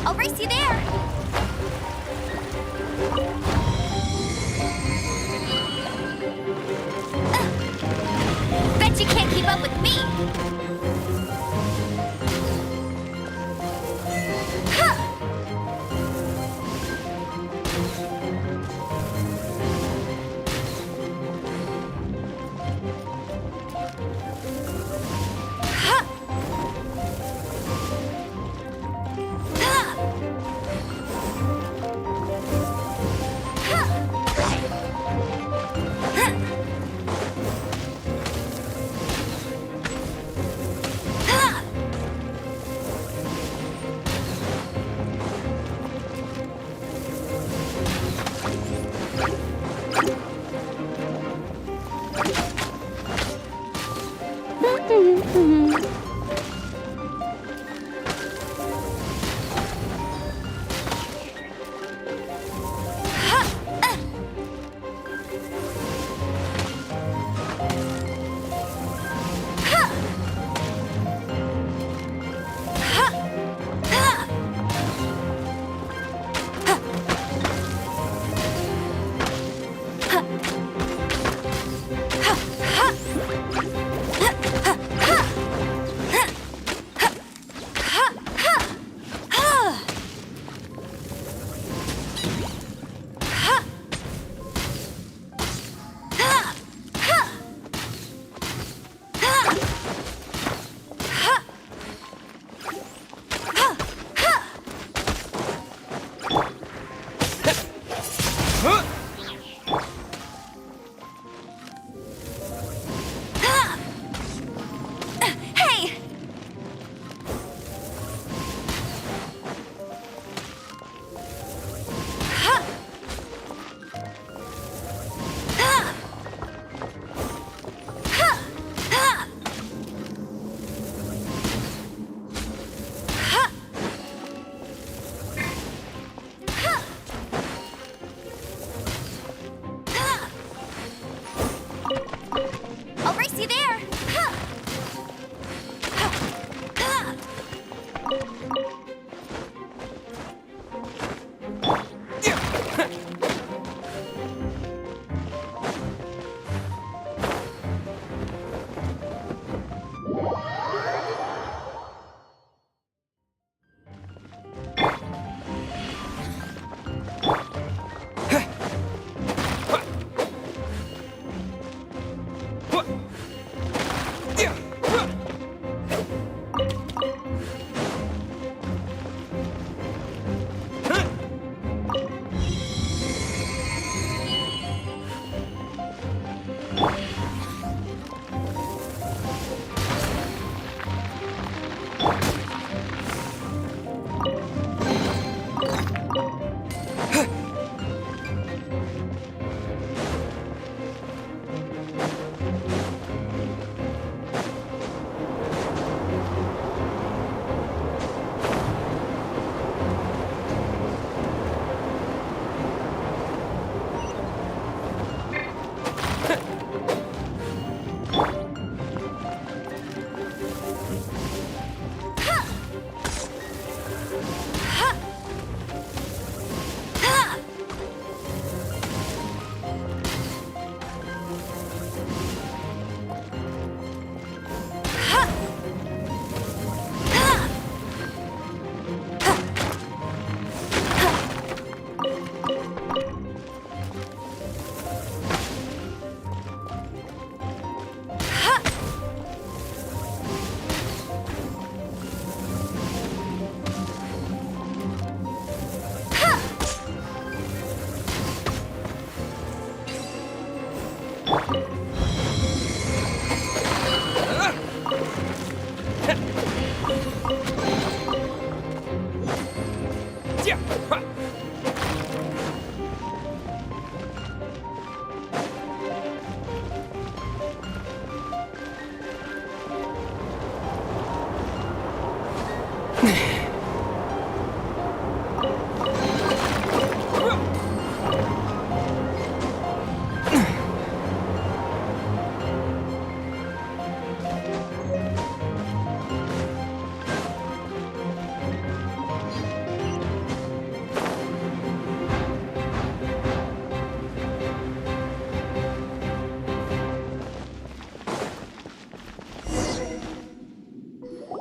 I'll race you there! Bet you can't keep up with me!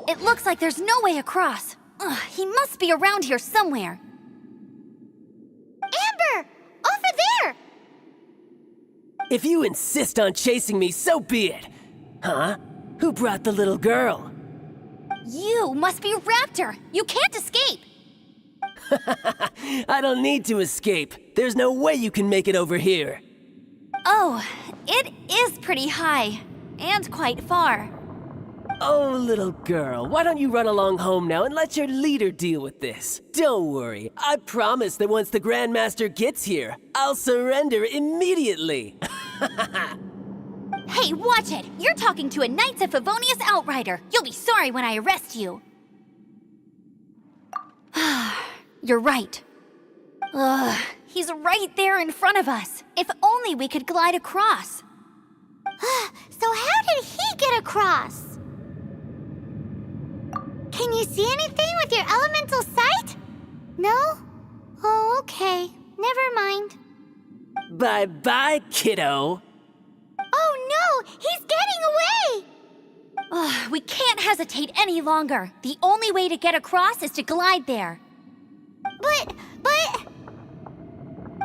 It looks like there's no way across. Ugh, he must be around here somewhere. Amber! Over there! If you insist on chasing me, so be it. Huh? Who brought the little girl? You must be Raptor. You can't escape. I don't need to escape. There's no way you can make it over here. Oh, it is pretty high. And quite far. Oh, little girl, why don't you run along home now and let your leader deal with this? Don't worry, I promise that once the Grandmaster gets here, I'll surrender immediately. Hey, watch it! You're talking to a Knights of Favonius outrider. You'll be sorry when I arrest you. You're right. Ugh, he's right there in front of us. If only we could glide across. So how did he get across? Can you see anything with your elemental sight? No? Oh, okay. Never mind. Bye-bye, kiddo. Oh no! He's getting away! Ugh, we can't hesitate any longer. The only way to get across is to glide there. But...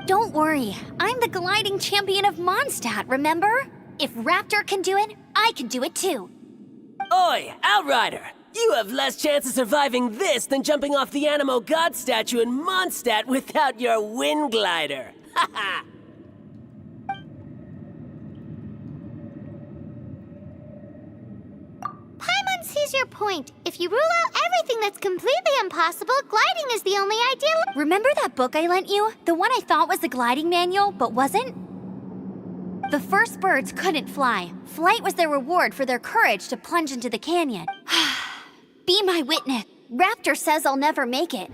Don't worry. I'm the gliding champion of Mondstadt, remember? If Raptor can do it, I can do it too. Oi, Outrider! You have less chance of surviving this than jumping off the Animo God statue in Mondstadt without your wind glider. Haha! Paimon sees your point. If you rule out everything that's completely impossible, gliding is the only ideal. Remember that book I lent you? The one I thought was the gliding manual, but wasn't? The first birds couldn't fly. Flight was their reward for their courage to plunge into the canyon. Be my witness. Raptor says I'll never make it.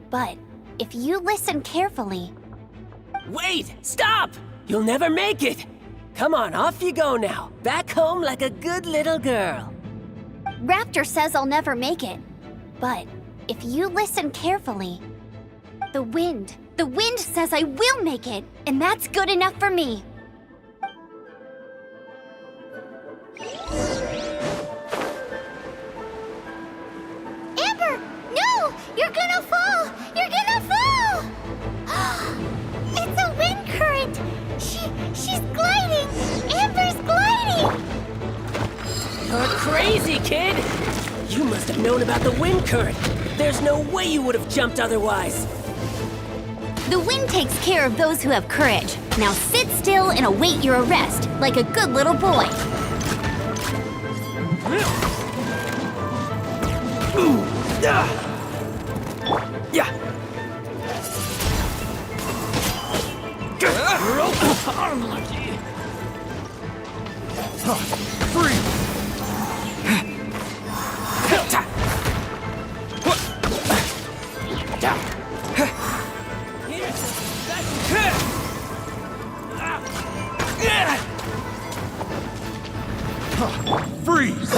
But if you listen carefully... Wait! Stop! You'll never make it! Come on, off you go now. Back home like a good little girl. Raptor says I'll never make it. But if you listen carefully... The wind says I will make it, and that's good enough for me. Amber! No! You're gonna fall! You're gonna fall! It's a wind current! She's gliding! Amber's gliding! You're crazy, kid! You must have known about the wind current. There's no way you would have jumped otherwise. The wind takes care of those who have courage. Now sit still and await your arrest, like a good little boy. Freeze!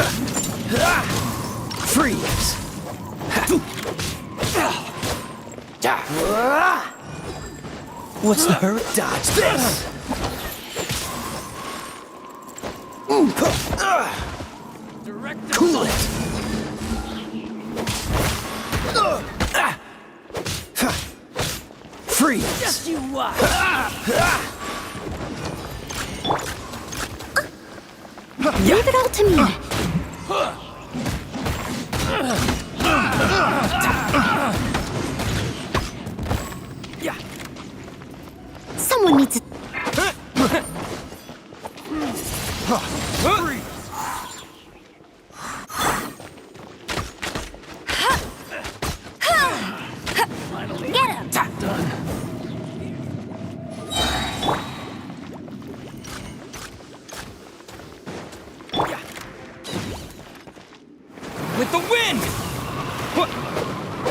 Freeze! What's the hurry? Dodge this! Cool it! Freeze! Just you watch! Leave it all to me. Someone needs to... with the wind!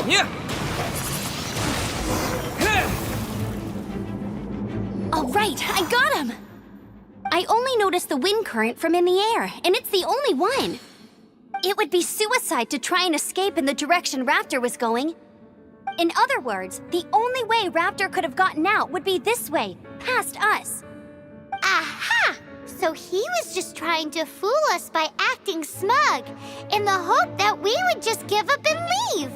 Yeah. All right, I got him! I only noticed the wind current from in the air, and it's the only one. It would be suicide to try and escape in the direction Raptor was going. In other words, the only way Raptor could have gotten out would be this way, past us. Aha! So he was just trying to fool us by acting smug, in the hope that we would just give up and leave.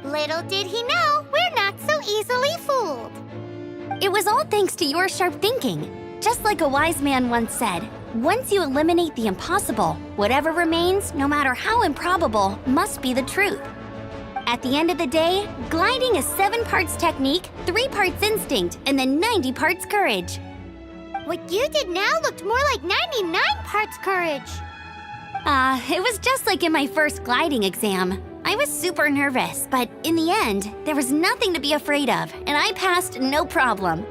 Little did he know, we're not so easily fooled. It was all thanks to your sharp thinking. Just like a wise man once said, once you eliminate the impossible, whatever remains, no matter how improbable, must be the truth. At the end of the day, gliding is 7 parts technique, 3 parts instinct, and then 90 parts courage. What you did now looked more like 99 parts courage. It was just like in my first gliding exam. I was super nervous, but in the end, there was nothing to be afraid of, and I passed no problem.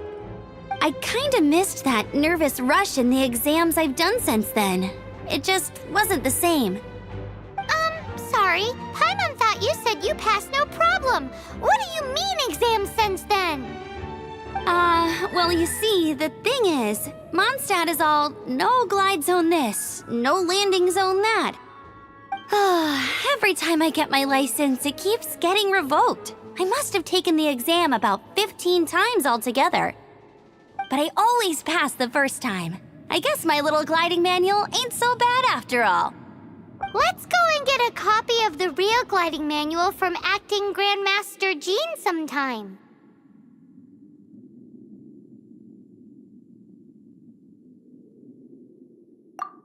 I kinda missed that nervous rush in the exams I've done since then. It just wasn't the same. Sorry, Paimon thought you said you passed no problem. What do you mean exams since then? Well, you see, the thing is, Mondstadt is all no glide zone this, no landing zone that. Every time I get my license, it keeps getting revoked. I must have taken the exam about 15 times altogether. But I always pass the first time. I guess my little gliding manual ain't so bad after all. Let's go and get a copy of the real gliding manual from Acting Grandmaster Jean sometime.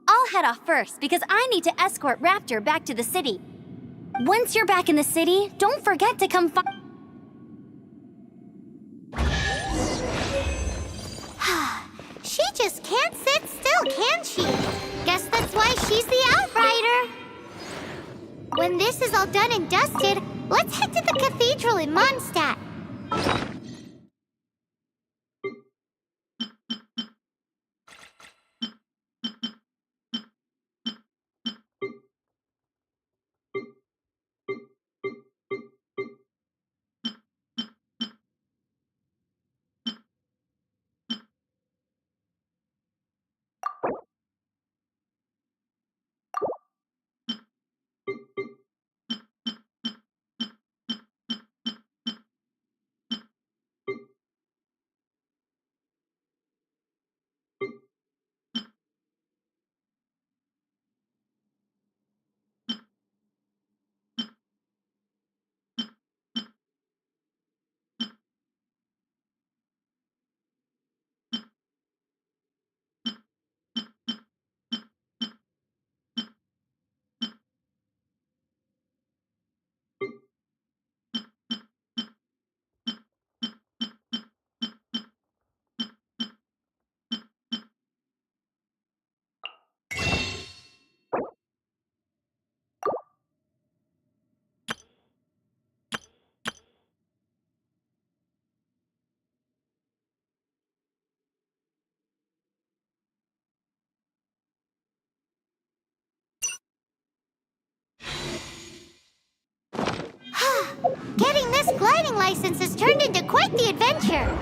I'll head off first because I need to escort Raptor back to the city. Once you're back in the city, don't forget to come She just can't sit still, can she? Guess that's why she's the Outrider. When this is all done and dusted, let's head to the cathedral in Mondstadt. Getting this gliding license has turned into quite the adventure.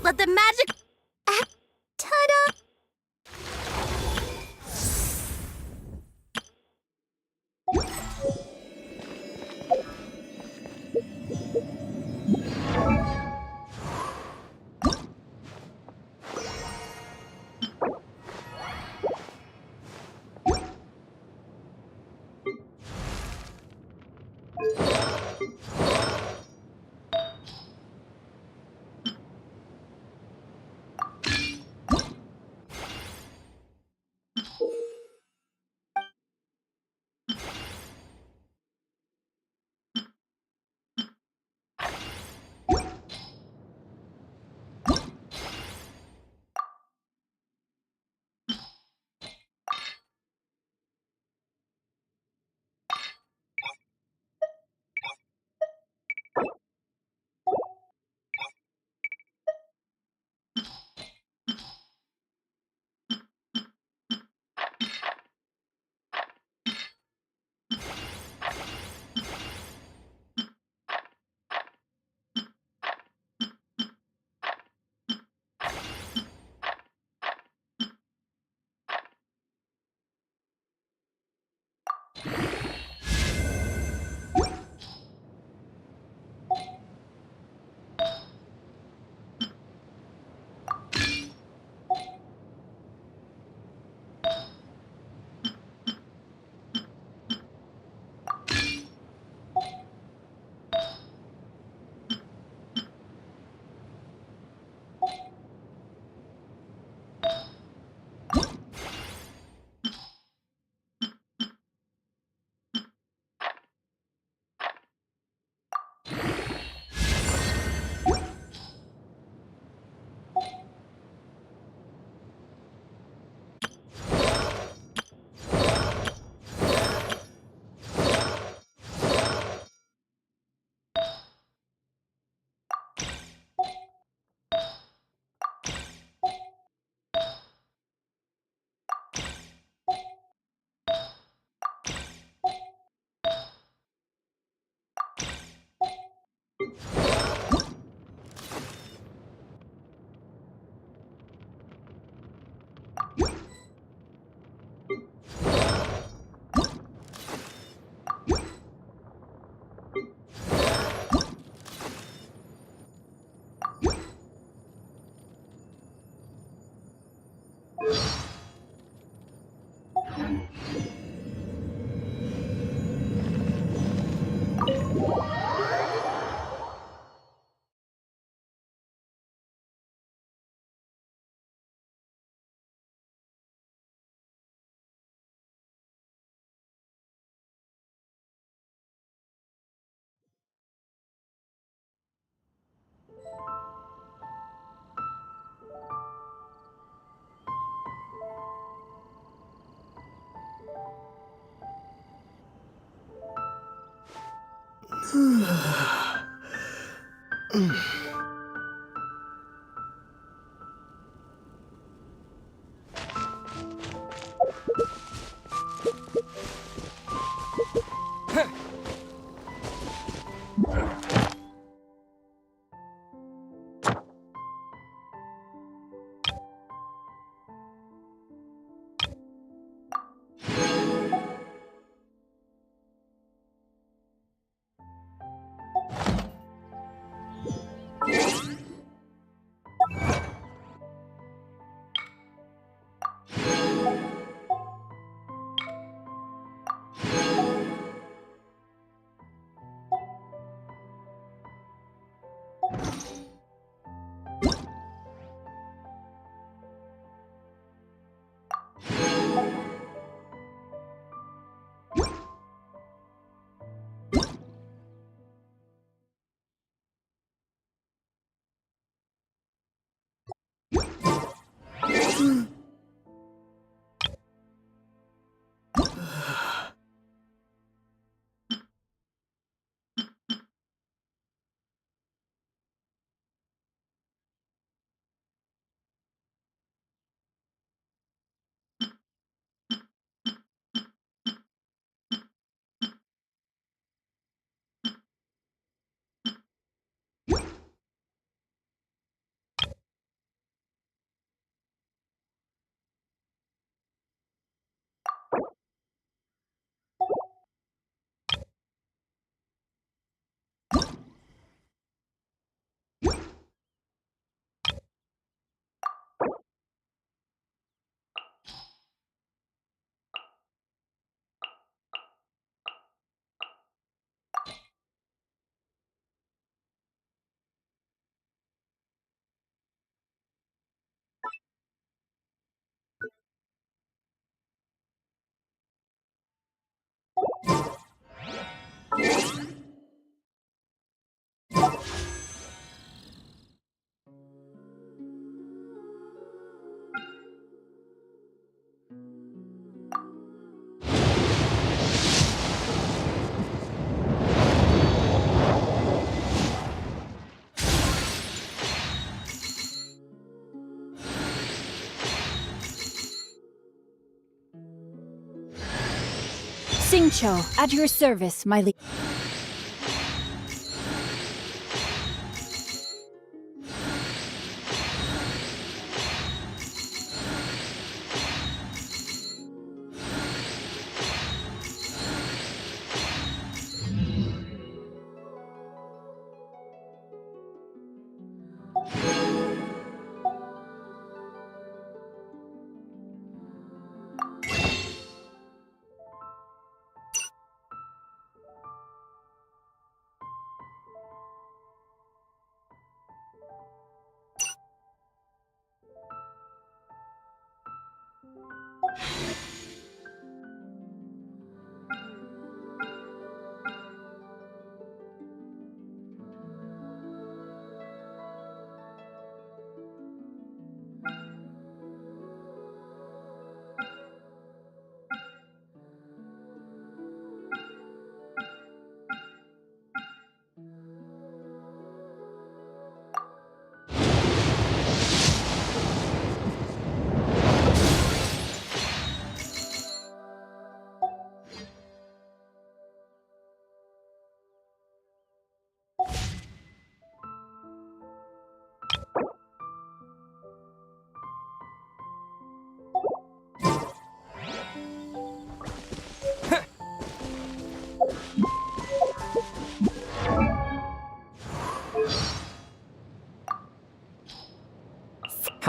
Let the magic... Ta-da! Singcho, at your service, my liege.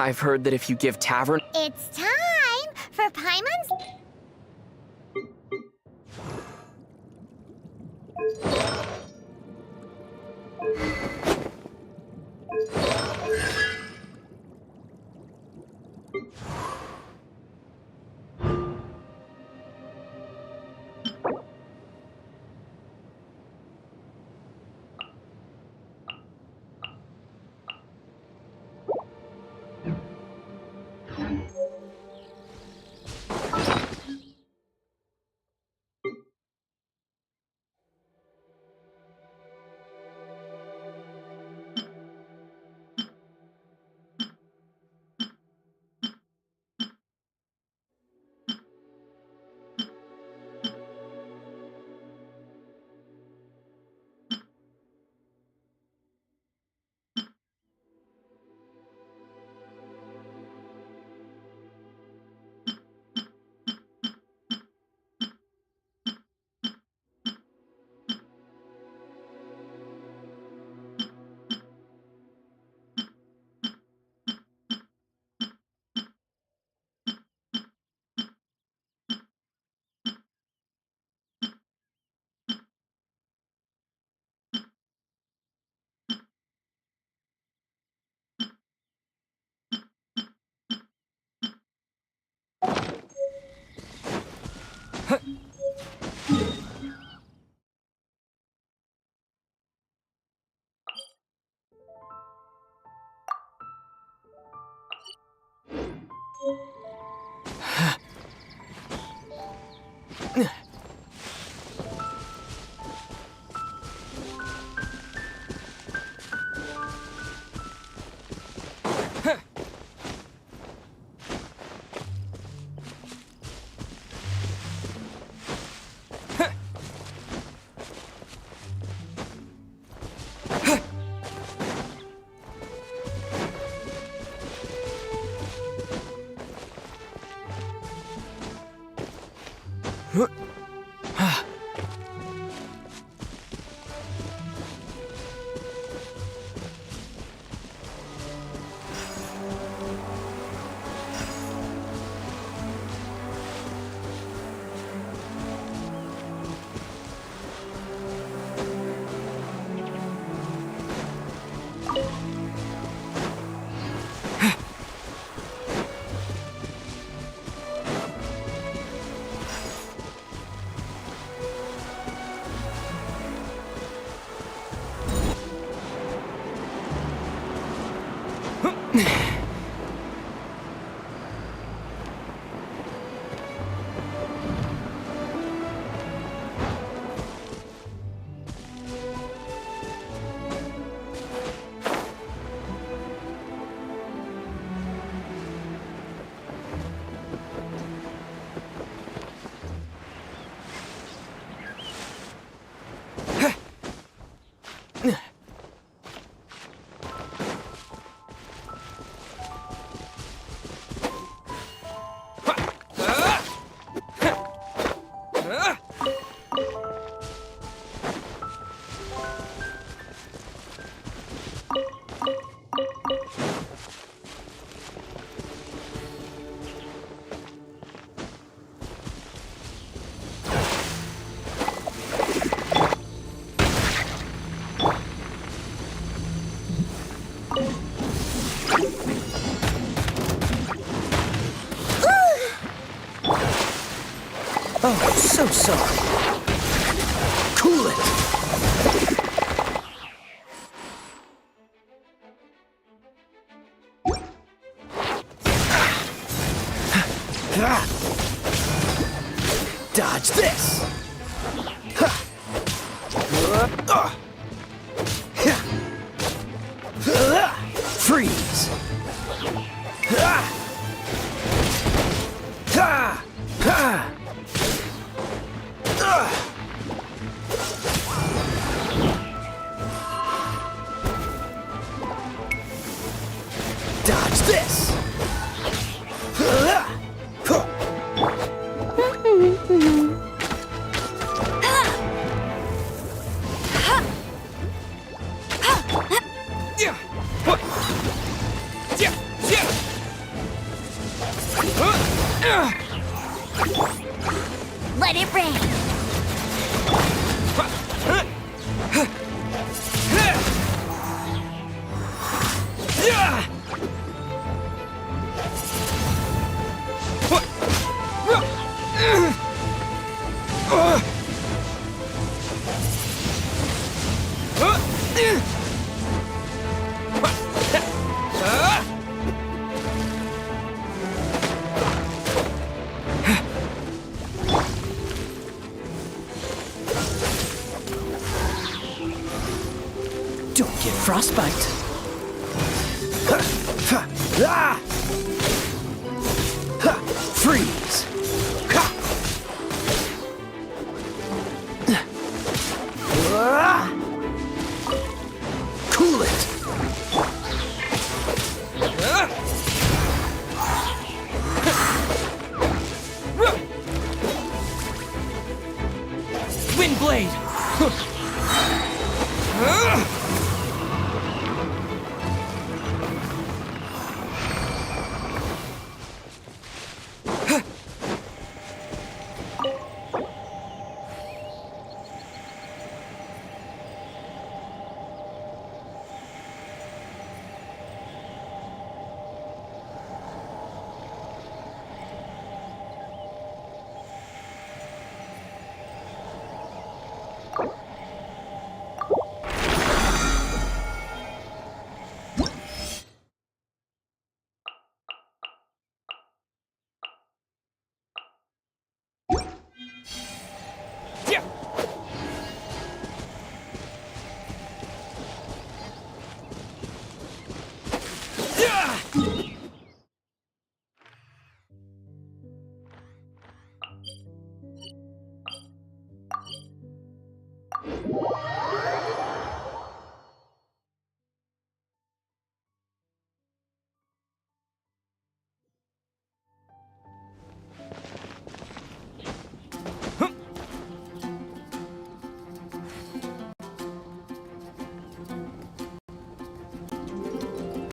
I've heard that if you give Tavern... It's time for Paimon's... Oh, so sorry. Cool it. Dodge this. Freeze. Dodge this. Let it rain. Don't get frostbite. Freeze.